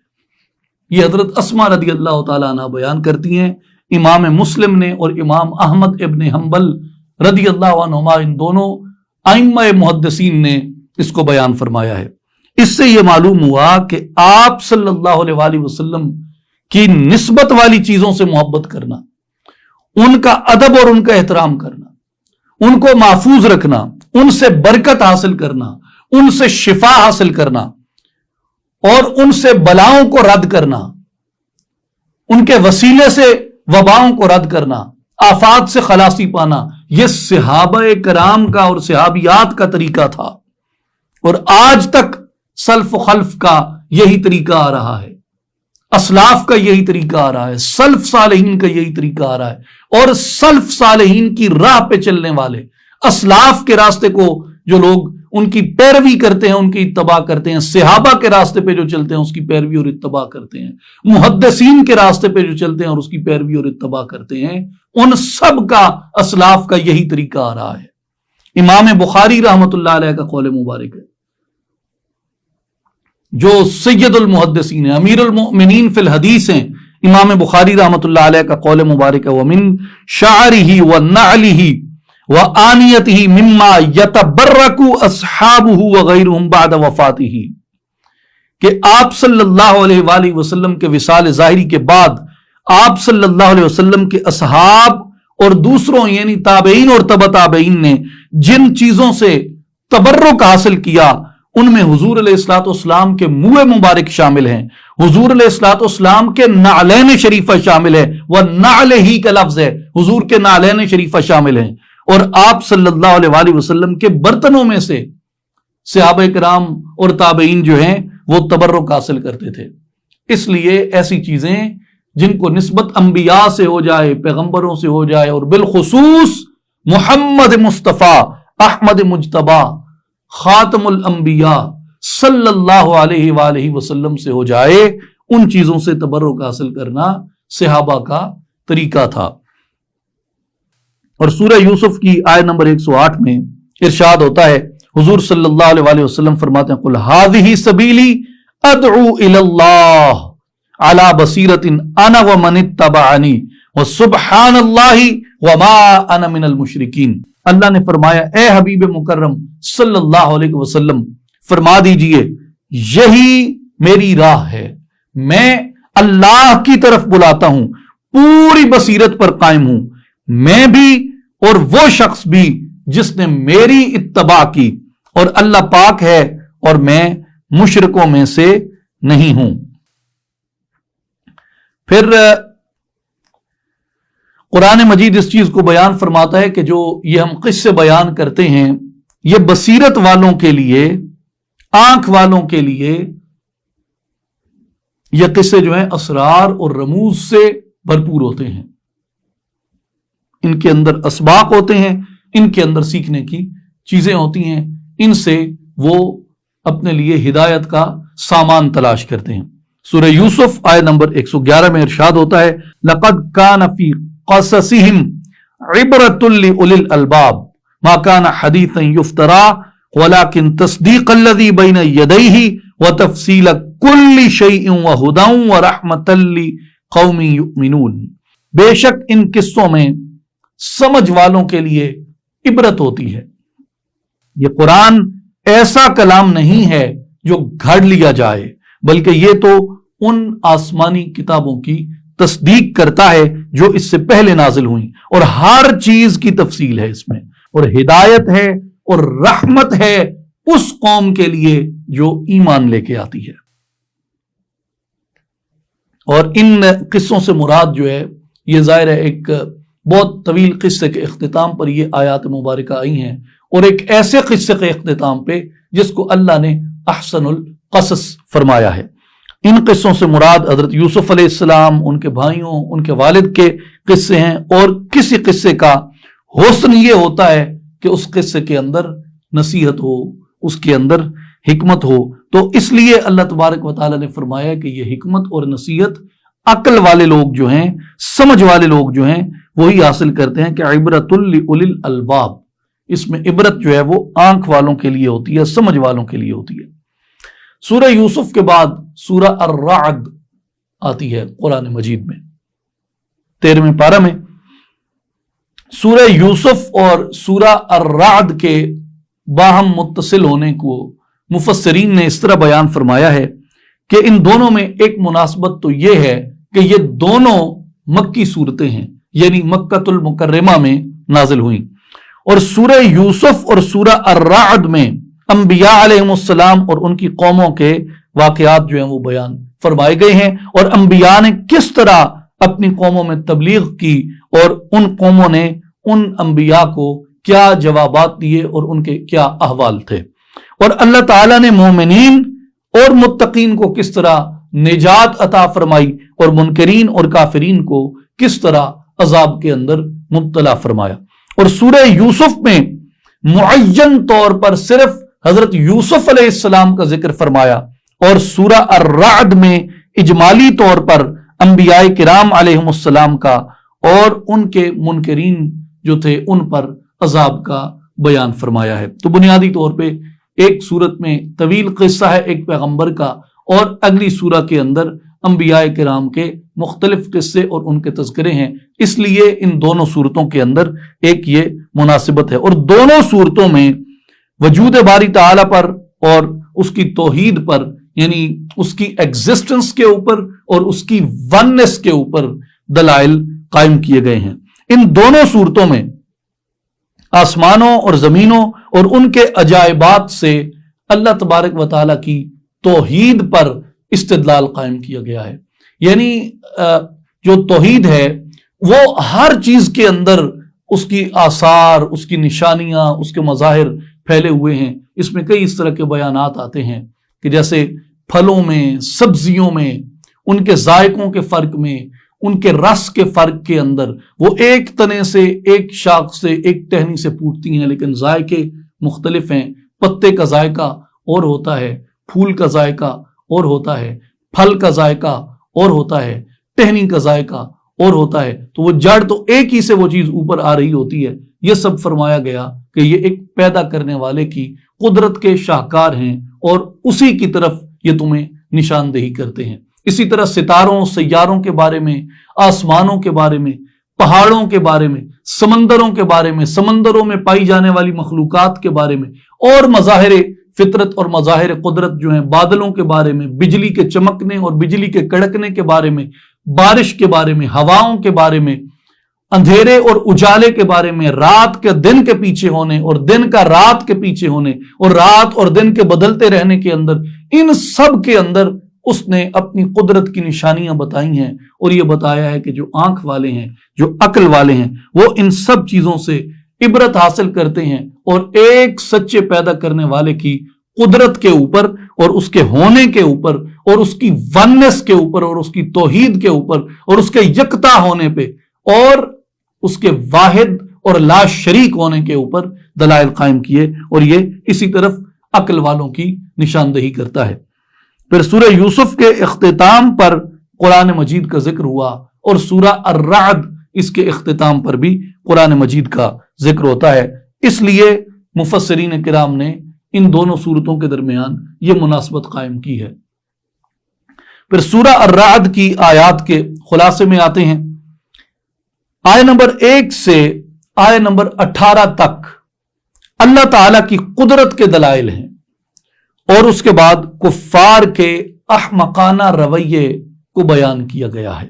یہ حضرت اسماء رضی اللہ تعالیٰ عنہ بیان کرتی ہیں، امام مسلم نے اور امام احمد ابن حنبل رضی اللہ عنہما ان دونوں ائمہ محدثین نے اس کو بیان فرمایا ہے۔ اس سے یہ معلوم ہوا کہ آپ صلی اللہ علیہ وآلہ وسلم کی نسبت والی چیزوں سے محبت کرنا، ان کا ادب اور ان کا احترام کرنا، ان کو محفوظ رکھنا، ان سے برکت حاصل کرنا، ان سے شفا حاصل کرنا اور ان سے بلاؤں کو رد کرنا، ان کے وسیلے سے وباؤں کو رد کرنا، آفات سے خلاصی پانا، یہ صحابہ کرام کا اور صحابیات کا طریقہ تھا، اور آج تک سلف و خلف کا یہی طریقہ آ رہا ہے، اسلاف کا یہی طریقہ آ رہا ہے، سلف صالحین کا یہی طریقہ آ رہا ہے، اور سلف صالحین کی راہ پہ چلنے والے، اسلاف کے راستے کو جو لوگ ان کی پیروی کرتے ہیں، ان کی اتباع کرتے ہیں، صحابہ کے راستے پہ جو چلتے ہیں اس کی پیروی اور اتباع کرتے ہیں، محدثین کے راستے پہ جو چلتے ہیں اور اس کی پیروی اور اتباع کرتے ہیں، ان سب کا اسلاف کا یہی طریقہ آ رہا ہے۔ امام بخاری رحمۃ اللہ علیہ کا قول مبارک ہے، جو سید المحدثین ہیں، امیر المؤمنین فی الحدیث ہیں، امام بخاری رحمۃ اللہ علیہ کا قول مبارک ہے، وَمِن شَعَرِهِ وَنَعْلِهِ وَآنِيَتِهِ مِمَّا يَتَبَرَّكُ أَصْحَابُهُ وَغَيْرُهُمْ بَعْدَ وَفَاتِهِ، کہ آپ صلی اللہ علیہ وآلہ وسلم کے وصال ظاہری کے بعد آپ صلی اللہ علیہ وسلم کے اصحاب اور دوسروں یعنی تابعین اور تبع تابعین نے جن چیزوں سے تبرک حاصل کیا، ان میں حضور علیہ الصلوۃ والسلام کے منہ مبارک شامل ہیں، حضور علیہ الصلوۃ والسلام کے نعلین شریفہ شامل ہے، وَنَعْلِهِ کا لفظ ہے، حضور کے نعلین شریفہ شامل ہیں، اور آپ صلی اللہ علیہ وآلہ وسلم کے برتنوں میں سے صحابہ کرام اور تابعین جو ہیں وہ تبرک حاصل کرتے تھے۔ اس لیے ایسی چیزیں جن کو نسبت انبیاء سے ہو جائے، پیغمبروں سے ہو جائے، اور بالخصوص محمد مصطفیٰ احمد مجتبیٰ خاتم الانبیاء صلی اللہ علیہ وآلہ وسلم سے ہو جائے، ان چیزوں سے تبرک حاصل کرنا صحابہ کا طریقہ تھا۔ اور سورہ یوسف کی آیت نمبر 108 میں ارشاد ہوتا ہے، حضور صلی اللہ علیہ وآلہ وسلم فرماتے ہیں، قُلْ هَذِهِ سَبِيلِي أَدْعُو إِلَى اللَّهِ عَلَى بَصِيرَةٍ أَنَا وَمَنِ اتَّبَعَنِي وَسُبْحَانَ اللَّهِ وَمَا أَنَا مِنَ الْمُشْرِكِينَ۔ اللہ نے فرمایا، اے حبیب مکرم صلی اللہ علیہ وسلم فرما دیجئے یہی میری راہ ہے، میں اللہ کی طرف بلاتا ہوں، پوری بصیرت پر قائم ہوں، میں بھی اور وہ شخص بھی جس نے میری اتباع کی، اور اللہ پاک ہے اور میں مشرکوں میں سے نہیں ہوں۔ پھر قرآن مجید اس چیز کو بیان فرماتا ہے کہ جو یہ ہم قصے بیان کرتے ہیں، یہ بصیرت والوں کے لیے، آنکھ والوں کے لیے یہ قصے جو ہیں اسرار اور رموز سے بھرپور ہوتے ہیں، ان کے اندر اسباق ہوتے ہیں، ان کے اندر سیکھنے کی چیزیں ہوتی ہیں، ان سے وہ اپنے لیے ہدایت کا سامان تلاش کرتے ہیں۔ سورہ یوسف آیت نمبر 111 میں ارشاد ہوتا ہے، لَقَدْ كَانَ فِي قَصَصِهِمْ عِبْرَةٌ لِأُولِي الْأَلْبَابِ مَا كَانَ حَدِيثًا يُفْتَرَىٰ وَلَكِنْ تَصْدِيقَ الَّذِي بَيْنَ يَدَيْهِ وَتَفْصِيلَ كُلِّ شَيْءٍ وَهُدًى وَرَحْمَةً لِقَوْمٍ يُؤْمِنُونَ۔ بے شک ان قصوں میں سمجھ والوں کے لیے عبرت ہوتی ہے۔ یہ قرآن ایسا کلام نہیں ہے جو گھڑ لیا جائے، بلکہ یہ تو ان آسمانی کتابوں کی تصدیق کرتا ہے جو اس سے پہلے نازل ہوئیں، اور ہر چیز کی تفصیل ہے اس میں، اور ہدایت ہے اور رحمت ہے اس قوم کے لیے جو ایمان لے کے آتی ہے۔ اور ان قصوں سے مراد جو ہے، یہ ظاہر ہے ایک بہت طویل قصے کے اختتام پر یہ آیات مبارکہ آئی ہیں، اور ایک ایسے قصے کے اختتام پہ جس کو اللہ نے احسن القصص فرمایا ہے۔ ان قصوں سے مراد حضرت یوسف علیہ السلام، ان کے بھائیوں، ان کے والد کے قصے ہیں، اور کسی قصے کا حسن یہ ہوتا ہے کہ اس قصے کے اندر نصیحت ہو، اس کے اندر حکمت ہو. تو اس لیے اللہ تبارک و تعالیٰ نے فرمایا کہ یہ حکمت اور نصیحت عقل والے لوگ جو ہیں، سمجھ والے لوگ جو ہیں، وہی حاصل کرتے ہیں کہ عبرۃ لأولی الالباب. اس میں عبرت جو ہے وہ آنکھ والوں کے لیے ہوتی ہے، سمجھ والوں کے لیے ہوتی ہے. سورہ یوسف کے بعد سورہ الرعد آتی ہے قرآن مجید میں 13ویں پارہ میں. سورہ یوسف اور سورہ الرعد کے باہم متصل ہونے کو مفسرین نے اس طرح بیان فرمایا ہے کہ ان دونوں میں ایک مناسبت تو یہ ہے کہ یہ دونوں مکی صورتیں ہیں، یعنی مکۃ المکرمہ میں نازل ہوئیں. اور سورہ یوسف اور سورہ الرعد میں انبیاء علیہ السلام اور ان کی قوموں کے واقعات جو ہیں وہ بیان فرمائے گئے ہیں، اور انبیاء نے کس طرح اپنی قوموں میں تبلیغ کی اور ان قوموں نے ان انبیاء کو کیا جوابات دیے اور ان کے کیا احوال تھے، اور اللہ تعالیٰ نے مومنین اور متقین کو کس طرح نجات عطا فرمائی اور منکرین اور کافرین کو کس طرح عذاب کے اندر مبتلا فرمایا. اور سورہ یوسف میں معین طور پر صرف حضرت یوسف علیہ السلام کا ذکر فرمایا، اور سورہ الرعد میں اجمالی طور پر انبیاء کرام علیہم السلام کا اور ان کے منکرین جو تھے ان پر عذاب کا بیان فرمایا ہے. تو بنیادی طور پہ ایک سورت میں طویل قصہ ہے ایک پیغمبر کا، اور اگلی سورہ کے اندر انبیاء کرام کے مختلف قصے اور ان کے تذکرے ہیں. اس لیے ان دونوں صورتوں کے اندر ایک یہ مناسبت ہے، اور دونوں صورتوں میں وجود باری تعالیٰ پر اور اس کی توحید پر، یعنی اس کی ایگزسٹنس کے اوپر اور اس کی وننس کے اوپر دلائل قائم کیے گئے ہیں. ان دونوں صورتوں میں آسمانوں اور زمینوں اور ان کے عجائبات سے اللہ تبارک و تعالیٰ کی توحید پر استدلال قائم کیا گیا ہے. یعنی جو توحید ہے وہ ہر چیز کے اندر اس کی آثار، اس کی نشانیاں، اس کے مظاہر پھیلے ہوئے ہیں. اس میں کئی اس طرح کے بیانات آتے ہیں کہ جیسے پھلوں میں، سبزیوں میں، ان کے ذائقوں کے فرق میں، ان کے رس کے فرق کے اندر، وہ ایک تنے سے، ایک شاخ سے، ایک ٹہنی سے پھوٹتی ہیں لیکن ذائقے مختلف ہیں. پتے کا ذائقہ اور ہوتا ہے، پھول کا ذائقہ اور ہوتا ہے، پھل کا ذائقہ اور ہوتا ہے، ٹہنی کا ذائقہ اور ہوتا ہے. تو وہ جڑ تو ایک ہی سے وہ چیز اوپر آ رہی ہوتی ہے. یہ سب فرمایا گیا کہ یہ ایک پیدا کرنے والے کی قدرت کے شاہکار ہیں اور اسی کی طرف یہ تمہیں نشاندہی کرتے ہیں. اسی طرح ستاروں، سیاروں کے بارے میں، آسمانوں کے بارے میں، پہاڑوں کے بارے میں، سمندروں کے بارے میں، سمندروں میں پائی جانے والی مخلوقات کے بارے میں، اور مظاہر فطرت اور مظاہر قدرت جو ہیں، بادلوں کے بارے میں، بجلی کے چمکنے اور بجلی کے کڑکنے کے بارے میں، بارش کے بارے میں، ہواؤں کے بارے میں، اندھیرے اور اجالے کے بارے میں، رات کے دن کے پیچھے ہونے اور دن کا رات کے پیچھے ہونے اور رات اور دن کے بدلتے رہنے کے اندر، ان سب کے اندر اس نے اپنی قدرت کی نشانیاں بتائی ہیں اور یہ بتایا ہے کہ جو آنکھ والے ہیں، جو عقل والے ہیں، وہ ان سب چیزوں سے عبرت حاصل کرتے ہیں اور ایک سچے پیدا کرنے والے کی قدرت کے اوپر اور اس کے ہونے کے اوپر اور اس کی وننس کے اوپر اور اس کی توحید کے اوپر اور اس کے یکتا ہونے پہ اور اس کے واحد اور لا شریک ہونے کے اوپر دلائل قائم کیے، اور یہ اسی طرف عقل والوں کی نشاندہی کرتا ہے. پھر سورہ یوسف کے اختتام پر قرآن مجید کا ذکر ہوا، اور سورہ الرعد اس کے اختتام پر بھی قرآن مجید کا ذکر ہوتا ہے. اس لیے مفسرین کرام نے ان دونوں صورتوں کے درمیان یہ مناسبت قائم کی ہے. پھر سورہ الرعد کی آیات کے خلاصے میں آتے ہیں. آیت نمبر 1 سے آیت نمبر 18 تک اللہ تعالیٰ کی قدرت کے دلائل ہیں، اور اس کے بعد کفار کے احمقانہ رویے کو بیان کیا گیا ہے.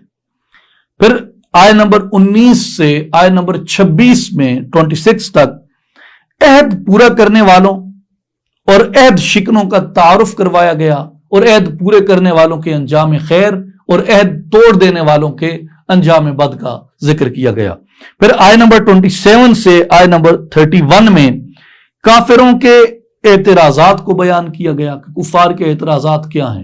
پھر آیت نمبر 19 سے آیت نمبر 26 میں 26 تک عہد پورا کرنے والوں اور عہد شکنوں کا تعارف کروایا گیا، اور عہد پورے کرنے والوں کے انجام خیر اور عہد توڑ دینے والوں کے انجام بد کا ذکر کیا گیا. پھر آیت نمبر 27 سے آیت نمبر 31 میں کافروں کے اعتراضات کو بیان کیا گیا کہ کفار کے اعتراضات کیا ہیں.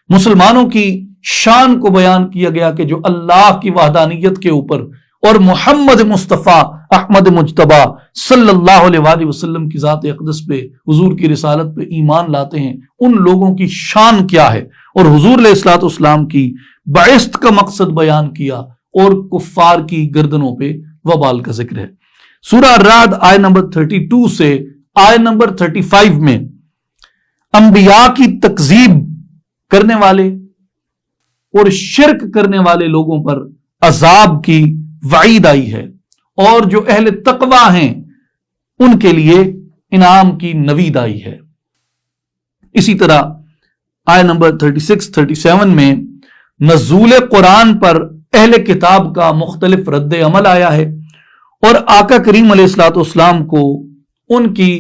مسلمانوں کی شان کو بیان کیا گیا کہ جو اللہ کی وحدانیت کے اوپر اور محمد مصطفیٰ احمد مجتبہ صلی اللہ علیہ وآلہ وسلم کی ذات اقدس پہ، حضور کی رسالت پہ ایمان لاتے ہیں، ان لوگوں کی شان کیا ہے، اور حضور علیہ الصلوۃ والسلام کی بعثت کا مقصد بیان کیا، اور کفار کی گردنوں پہ وبال کا ذکر ہے۔ سورہ الرعد آیت نمبر 32 سے آیت نمبر 35 میں انبیاء کی تکذیب کرنے والے اور شرک کرنے والے لوگوں پر عذاب کی وعید آئی ہے، اور جو اہل تقوی ہیں ان کے لیے انعام کی نوید آئی ہے۔ اسی طرح آیت نمبر 36-37 میں نزول قرآن پر اہل کتاب کا مختلف رد عمل آیا ہے، اور آقا کریم علیہ الصلوۃ والسلام کو ان کی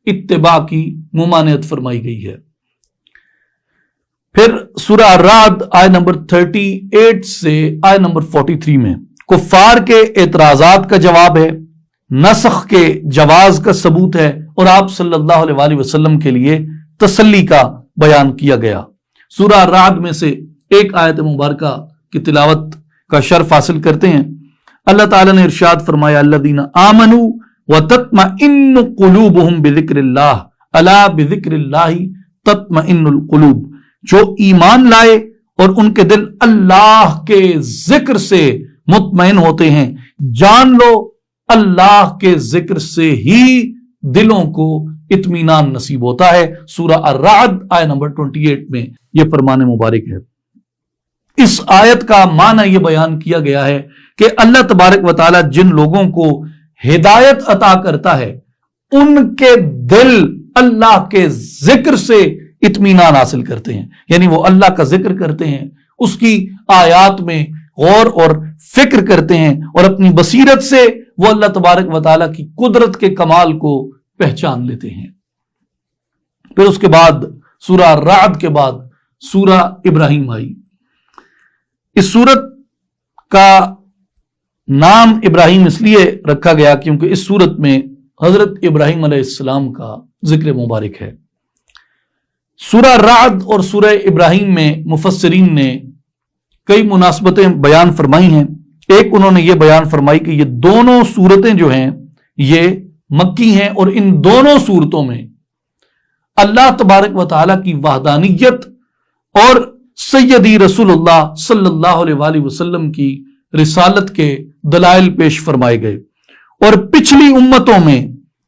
اتباع کی ممانعت فرمائی گئی ہے۔ پھر سورہ الرعد آیت نمبر 38 سے آیت نمبر 43 میں کفار کے اعتراضات کا جواب ہے، نسخ کے جواز کا ثبوت ہے، اور آپ صلی اللہ علیہ وآلہ وسلم کے لیے تسلی کا بیان کیا گیا۔ سورہ الرعد میں سے ایک آیت مبارکہ کی تلاوت کا شرف حاصل کرتے ہیں۔ اللہ تعالیٰ نے ارشاد فرمایا، الذین آمنوا وتطمئن قلوبہم بذکر اللہ الا بذکر اللہ تطمئن القلوب، جو ایمان لائے اور ان کے دل اللہ کے ذکر سے مطمئن ہوتے ہیں، جان لو اللہ کے ذکر سے ہی دلوں کو اطمینان نصیب ہوتا ہے۔ سورہ الرعد آیت نمبر 28 میں یہ فرمان مبارک ہے۔ اس آیت کا معنی یہ بیان کیا گیا ہے کہ اللہ تبارک و تعالی جن لوگوں کو ہدایت عطا کرتا ہے ان کے دل اللہ کے ذکر سے اطمینان حاصل کرتے ہیں، یعنی وہ اللہ کا ذکر کرتے ہیں، اس کی آیات میں غور اور فکر کرتے ہیں، اور اپنی بصیرت سے وہ اللہ تبارک و تعالی کی قدرت کے کمال کو پہچان لیتے ہیں۔ پھر اس کے بعد سورہ الرعد کے بعد سورہ ابراہیم آئی۔ اس سورت کا نام ابراہیم اس لیے رکھا گیا کیونکہ اس سورت میں حضرت ابراہیم علیہ السلام کا ذکر مبارک ہے۔ سورہ رعد اور سورہ ابراہیم میں مفسرین نے کئی مناسبتیں بیان فرمائی ہیں۔ ایک انہوں نے یہ بیان فرمائی کہ یہ دونوں سورتیں جو ہیں یہ مکی ہیں، اور ان دونوں سورتوں میں اللہ تبارک و تعالیٰ کی وحدانیت اور سیدی رسول اللہ صلی اللہ علیہ وآلہ وسلم کی رسالت کے دلائل پیش فرمائے گئے۔ اور پچھلی امتوں میں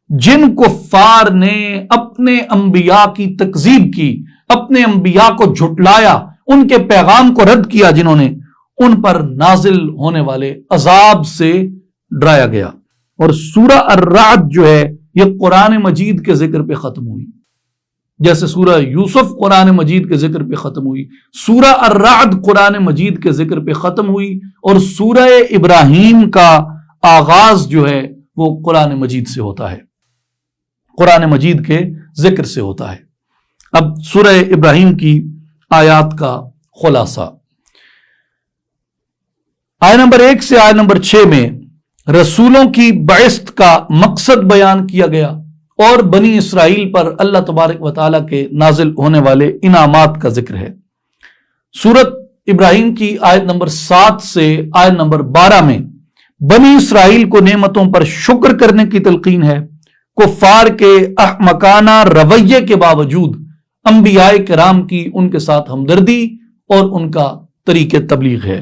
جن کفار نے اپنے انبیاء کی تکذیب کی، اپنے انبیاء کو جھٹلایا، ان کے پیغام کو رد کیا، جنہوں نے ان پر نازل ہونے والے عذاب سے ڈرایا گیا۔ اور سورہ الرعد جو ہے یہ قرآن مجید کے ذکر پہ ختم ہوئی، جیسے سورہ یوسف قرآن مجید کے ذکر پہ ختم ہوئی، سورہ الرعد قرآن مجید کے ذکر پہ ختم ہوئی، اور سورہ ابراہیم کا آغاز جو ہے وہ قرآن مجید سے ہوتا ہے، قرآن مجید کے ذکر سے ہوتا ہے۔ اب سورہ ابراہیم کی آیات کا خلاصہ، آیت نمبر 1 سے آیت نمبر 6 میں رسولوں کی بعثت کا مقصد بیان کیا گیا، اور بنی اسرائیل پر اللہ تبارک و تعالیٰ کے نازل ہونے والے انعامات کا ذکر ہے۔ سورت ابراہیم کی آیت نمبر 7 سے آیت نمبر 12 میں بنی اسرائیل کو نعمتوں پر شکر کرنے کی تلقین ہے۔ کفار کے احمقانہ رویے کے باوجود انبیاء کرام کی ان کے ساتھ ہمدردی اور ان کا طریق تبلیغ ہے،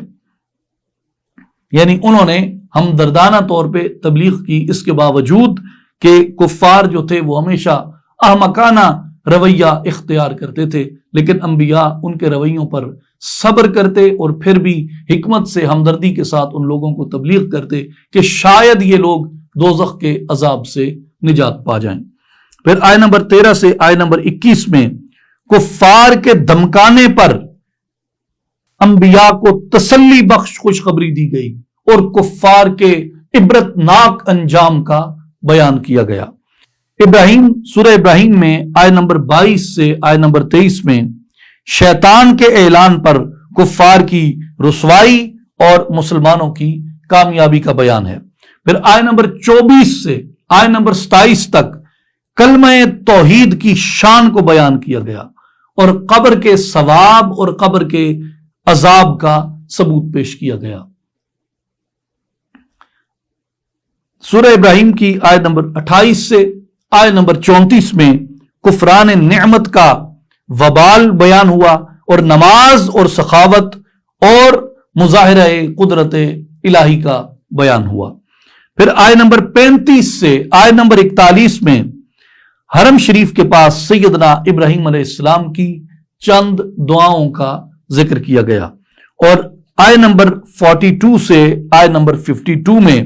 یعنی انہوں نے ہمدردانہ طور پہ تبلیغ کی، اس کے باوجود کہ کفار جو تھے وہ ہمیشہ احمقانہ رویہ اختیار کرتے تھے، لیکن انبیاء ان کے رویوں پر صبر کرتے اور پھر بھی حکمت سے ہمدردی کے ساتھ ان لوگوں کو تبلیغ کرتے کہ شاید یہ لوگ دوزخ کے عذاب سے نجات پا جائیں۔ پھر آیت نمبر 13 سے آیت نمبر 21 میں کفار کے دھمکانے پر انبیاء کو تسلی بخش خوشخبری دی گئی، اور کفار کے عبرتناک انجام کا بیان کیا گیا۔ سورہ ابراہیم میں آیت نمبر 22 سے آیت نمبر 23 میں شیطان کے اعلان پر کفار کی رسوائی اور مسلمانوں کی کامیابی کا بیان ہے۔ پھر آیت نمبر 24 سے آیت نمبر 27 تک کلمہ توحید کی شان کو بیان کیا گیا، اور قبر کے ثواب اور قبر کے عذاب کا ثبوت پیش کیا گیا۔ سورہ ابراہیم کی آیت نمبر 28 سے آیت نمبر 34 میں کفران نعمت کا وبال بیان ہوا اور نماز اور سخاوت اور مظاہرہ قدرت الہی کا بیان ہوا۔ پھر آیت نمبر 35 سے آیت نمبر 41 میں حرم شریف کے پاس سیدنا ابراہیم علیہ السلام کی چند دعاؤں کا ذکر کیا گیا، اور آیت نمبر 42 سے آیت نمبر 52 میں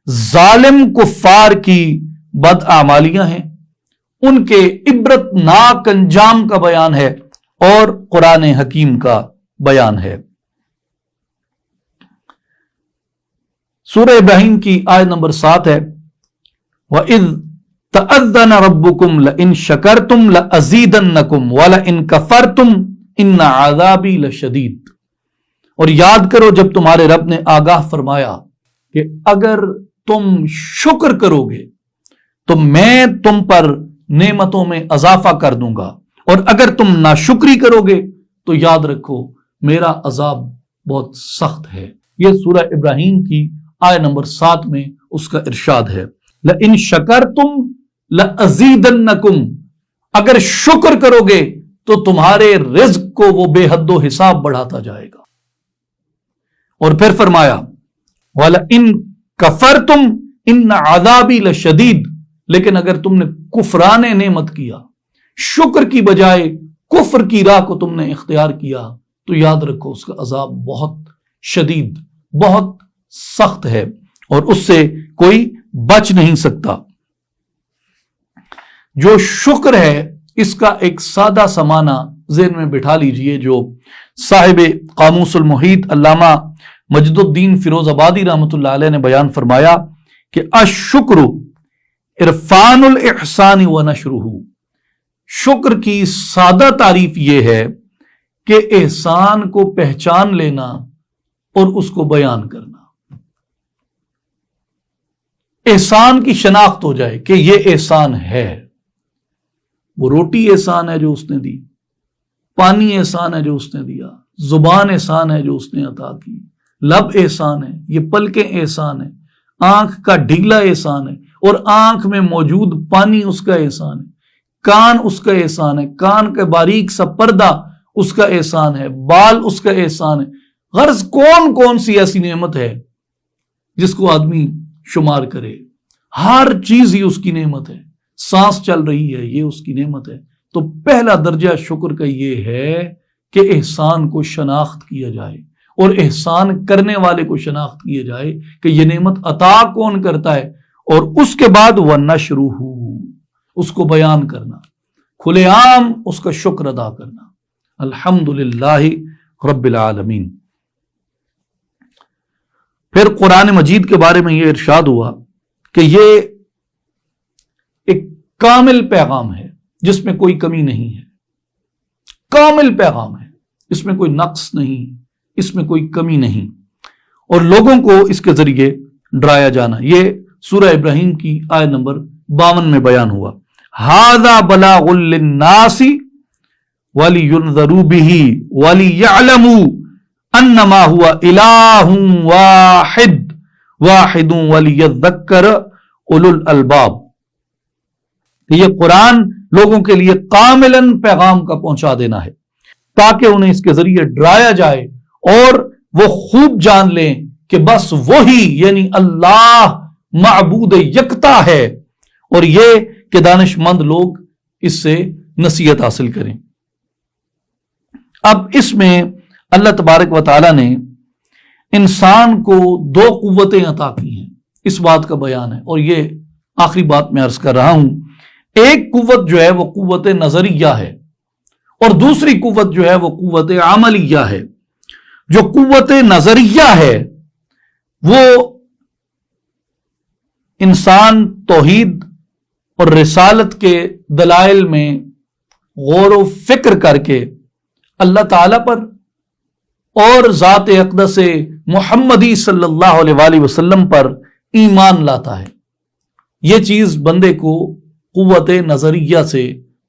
ظالم کفار کی بدعمالیاں ہیں، ان کے عبرت ناک انجام کا بیان ہے اور قرآن حکیم کا بیان ہے۔ سورہ ابراہیم کی آیت نمبر 7 ہے وَإِذْ تَأَذَّنَ رَبُّكُمْ لَإِن شَكَرْتُمْ لَأَزِيدَنَّكُمْ وَلَإِن كَفَرْتُمْ إِنَّ عَذَابِي لَشَدِيدٌ، اور یاد کرو جب تمہارے رب نے آگاہ فرمایا کہ اگر تم شکر کرو گے تو میں تم پر نعمتوں میں اضافہ کر دوں گا، اور اگر تم ناشکری کرو گے تو یاد رکھو میرا عذاب بہت سخت ہے۔ یہ سورہ ابراہیم کی آیت نمبر 7 میں اس کا ارشاد ہے، لَإِن شَكَرْتُمْ لَأَزِيدَنَّكُمْ، اگر شکر کرو گے تو تمہارے رزق کو وہ بے حد و حساب بڑھاتا جائے گا، اور پھر فرمایا وَلَئِن كَفَرْتُمْ إِنَّ عَذَابِي لَشَدِيدٌ، لیکن اگر تم نے کفران نعمت کیا، شکر کی بجائے کفر کی راہ کو تم نے اختیار کیا، تو یاد رکھو اس کا عذاب بہت شدید، بہت سخت ہے، اور اس سے کوئی بچ نہیں سکتا۔ جو شکر ہے اس کا ایک سادہ سا معنی ذہن میں بٹھا لیجئے، جو صاحب قاموس المحیط علامہ مجد الدین فیروز آبادی رحمۃ اللہ علیہ نے بیان فرمایا کہ الشکر عرفان الاحسان و نشرہ، شکر کی سادہ تعریف یہ ہے کہ احسان کو پہچان لینا اور اس کو بیان کرنا، احسان کی شناخت ہو جائے کہ یہ احسان ہے، وہ روٹی احسان ہے جو اس نے دی، پانی احسان ہے جو اس نے دیا، زبان احسان ہے جو اس نے عطا کی، لب احسان ہے، یہ پلکیں احسان ہے، آنکھ کا ڈھیلا احسان ہے، اور آنکھ میں موجود پانی اس کا احسان ہے، کان اس کا احسان ہے، کان کا باریک سا پردہ اس کا احسان ہے، بال اس کا احسان ہے۔ غرض کون کون سی ایسی نعمت ہے جس کو آدمی شمار کرے، ہر چیز ہی اس کی نعمت ہے، سانس چل رہی ہے یہ اس کی نعمت ہے۔ تو پہلا درجہ شکر کا یہ ہے کہ احسان کو شناخت کیا جائے، اور احسان کرنے والے کو شناخت کیا جائے کہ یہ نعمت عطا کون کرتا ہے، اور اس کے بعد وَنَشْرُهُ، اس کو بیان کرنا، کھلے عام اس کا شکر ادا کرنا۔ الحمدللہ رب العالمین۔ پھر قرآن مجید کے بارے میں یہ ارشاد ہوا کہ یہ ایک کامل پیغام ہے جس میں کوئی کمی نہیں ہے، کامل پیغام ہے، اس میں کوئی نقص نہیں، اس میں کوئی کمی نہیں، اور لوگوں کو اس کے ذریعے ڈرایا جانا۔ یہ سورہ ابراہیم کی آیت نمبر 52 میں بیان ہوا، ھذا بلاغ للناس ولینذروا بہ وليعلموا انما هو الہ واحد وليذکر اولو الالباب۔ یہ قرآن لوگوں کے لیے کاملاً پیغام کا پہنچا دینا ہے تاکہ انہیں اس کے ذریعے ڈرایا جائے اور وہ خوب جان لیں کہ بس وہی یعنی اللہ معبود یکتا ہے، اور یہ کہ دانش مند لوگ اس سے نصیحت حاصل کریں۔ اب اس میں اللہ تبارک و تعالی نے انسان کو 2 قوتیں عطا کی ہیں، اس بات کا بیان ہے، اور یہ آخری بات میں عرض کر رہا ہوں۔ ایک قوت جو ہے وہ قوت نظریہ ہے، اور دوسری قوت جو ہے وہ قوت عملیہ ہے۔ جو قوت نظریہ ہے وہ انسان توحید اور رسالت کے دلائل میں غور و فکر کر کے اللہ تعالیٰ پر اور ذات اقدس محمدی صلی اللہ علیہ وآلہ وسلم پر ایمان لاتا ہے۔ یہ چیز بندے کو قوت نظریہ سے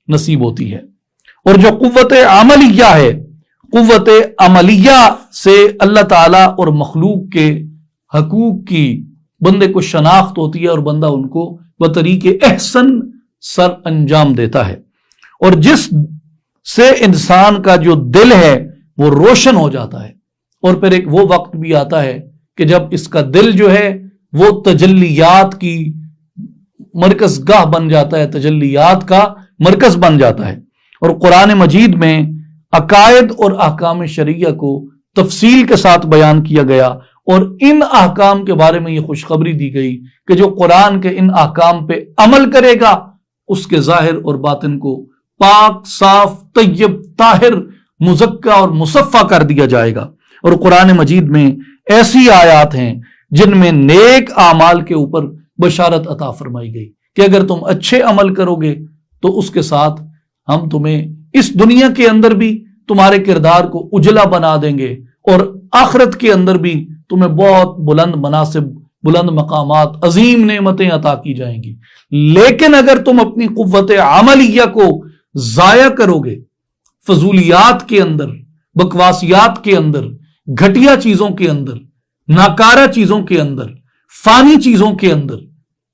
نصیب ہوتی ہے، اور جو قوت عملیہ ہے، قوت عملیہ سے اللہ تعالیٰ اور مخلوق کے حقوق کی بندے کو شناخت ہوتی ہے اور بندہ ان کو بطریق احسن سر انجام دیتا ہے، اور جس سے انسان کا جو دل ہے وہ روشن ہو جاتا ہے، اور پھر ایک وہ وقت بھی آتا ہے کہ جب اس کا دل جو ہے وہ تجلیات کی مرکز گاہ بن جاتا ہے، تجلیات کا مرکز بن جاتا ہے۔ اور قرآن مجید میں عقائد اور احکام شرعیہ کو تفصیل کے ساتھ بیان کیا گیا، اور ان احکام کے بارے میں یہ خوشخبری دی گئی کہ جو قرآن کے ان احکام پہ عمل کرے گا اس کے ظاہر اور باطن کو پاک، صاف، طیب، طاہر، مزکا اور مصفا کر دیا جائے گا۔ اور قرآن مجید میں ایسی آیات ہیں جن میں نیک اعمال کے اوپر بشارت عطا فرمائی گئی کہ اگر تم اچھے عمل کرو گے تو اس کے ساتھ ہم تمہیں اس دنیا کے اندر بھی تمہارے کردار کو اجلا بنا دیں گے، اور آخرت کے اندر بھی تمہیں بہت بلند مناصب، بلند مقامات، عظیم نعمتیں عطا کی جائیں گی۔ لیکن اگر تم اپنی قوت عملیہ کو ضائع کرو گے فضولیات کے اندر، بکواسیات کے اندر، گھٹیا چیزوں کے اندر، ناکارہ چیزوں کے اندر، فانی چیزوں کے اندر،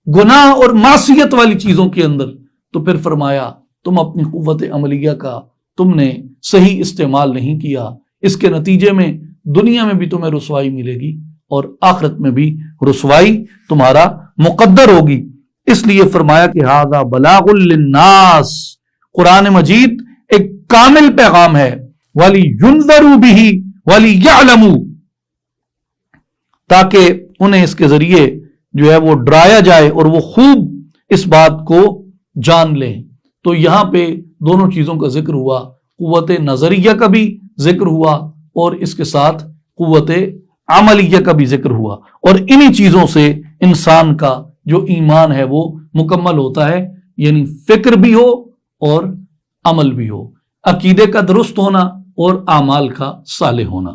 گناہ اور معصیت والی چیزوں کے اندر، تو پھر فرمایا تم اپنی قوت عملیہ کا تم نے صحیح استعمال نہیں کیا، اس کے نتیجے میں دنیا میں بھی تمہیں رسوائی ملے گی اور آخرت میں بھی رسوائی تمہارا مقدر ہوگی۔ اس لیے فرمایا کہ ھذا بلاغ للناس، قرآن مجید ایک کامل پیغام ہے، وَلِيُنذَرُوا بِهِ وَلِيَعْلَمُوا، تاکہ انہیں اس کے ذریعے جو ہے وہ ڈرایا جائے اور وہ خوب اس بات کو جان لیں۔ تو یہاں پہ دونوں چیزوں کا ذکر ہوا، قوت نظریہ کا بھی ذکر ہوا اور اس کے ساتھ قوت عملیہ کا بھی ذکر ہوا، اور انہی چیزوں سے انسان کا جو ایمان ہے وہ مکمل ہوتا ہے، یعنی فکر بھی ہو اور عمل بھی ہو، عقیدے کا درست ہونا اور اعمال کا صالح ہونا۔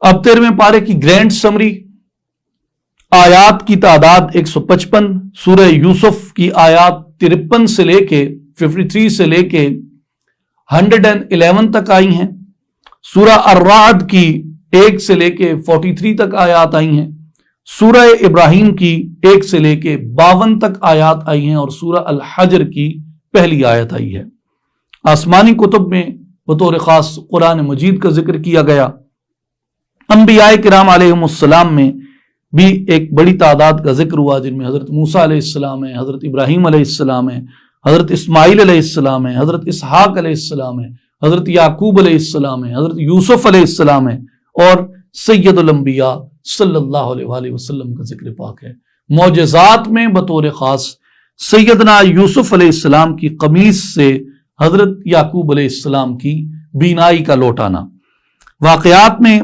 اب 13ویں پارے کی گرینڈ سمری، آیات کی تعداد 155، سورہ یوسف کی آیات 53 سے لے کے 53 سے لے کے 111 تک آئی ہیں، سورہ الرعد کی 1 سے لے کے 43 تک آیات آئی ہیں، سورہ ابراہیم کی 1 سے لے کے 52 تک آیات آئی ہیں، اور سورہ الحجر کی پہلی آیت آئی ہے۔ آسمانی کتب میں بطور خاص قرآن مجید کا ذکر کیا گیا، انبیاء کرام علیہم السلام میں بھی ایک بڑی تعداد کا ذکر ہوا، جن میں حضرت موسیٰ علیہ السلام ہے، حضرت ابراہیم علیہ السلام ہے، حضرت اسماعیل علیہ السلام ہے، حضرت اسحاق علیہ السلام ہے، حضرت یعقوب علیہ السلام ہے، حضرت یوسف علیہ السلام ہے، اور سید الانبیاء صلی اللہ علیہ وآلہ وسلم کا ذکر پاک ہے۔ معجزات میں بطور خاص سیدنا یوسف علیہ السلام کی قمیص سے حضرت یعقوب علیہ السلام کی بینائی کا لوٹانا۔ واقعات میں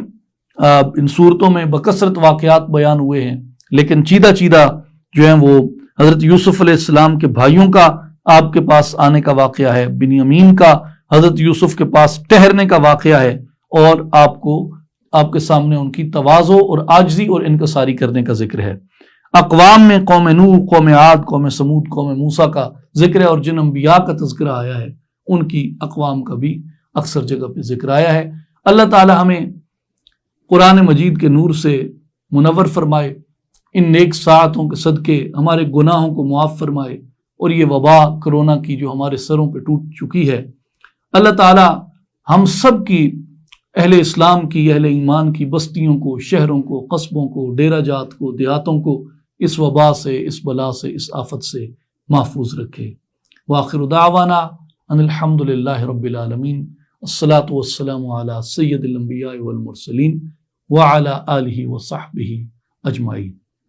ان صورتوں میں بکثرت واقعات بیان ہوئے ہیں، لیکن چیدہ چیدہ جو ہیں وہ حضرت یوسف علیہ السلام کے بھائیوں کا آپ کے پاس آنے کا واقعہ ہے، بنیامین کا حضرت یوسف کے پاس ٹھہرنے کا واقعہ ہے، اور آپ کے سامنے ان کی تواضع اور عاجزی اور انکساری کرنے کا ذکر ہے۔ اقوام میں قوم نوح، قوم عاد، قوم سمود، قوم موسیٰ کا ذکر ہے، اور جن انبیاء کا تذکرہ آیا ہے ان کی اقوام کا بھی اکثر جگہ پہ ذکر آیا ہے۔ اللہ تعالی ہمیں قرآن مجید کے نور سے منور فرمائے، ان نیک ساعتوں کے صدقے ہمارے گناہوں کو معاف فرمائے، اور یہ وبا کرونا کی جو ہمارے سروں پہ ٹوٹ چکی ہے، اللہ تعالی ہم سب کی، اہل اسلام کی، اہل ایمان کی بستیوں کو، شہروں کو، قصبوں کو، ڈیرہ جات کو، دیہاتوں کو اس وبا سے، اس بلا سے، اس آفت سے محفوظ رکھے۔ وآخر دعوانا ان الحمد للہ رب العالمین، الصلاۃ والسلام علی سید الانبیاء والمرسلین وعلی آلہ وصحبہ اجمعین۔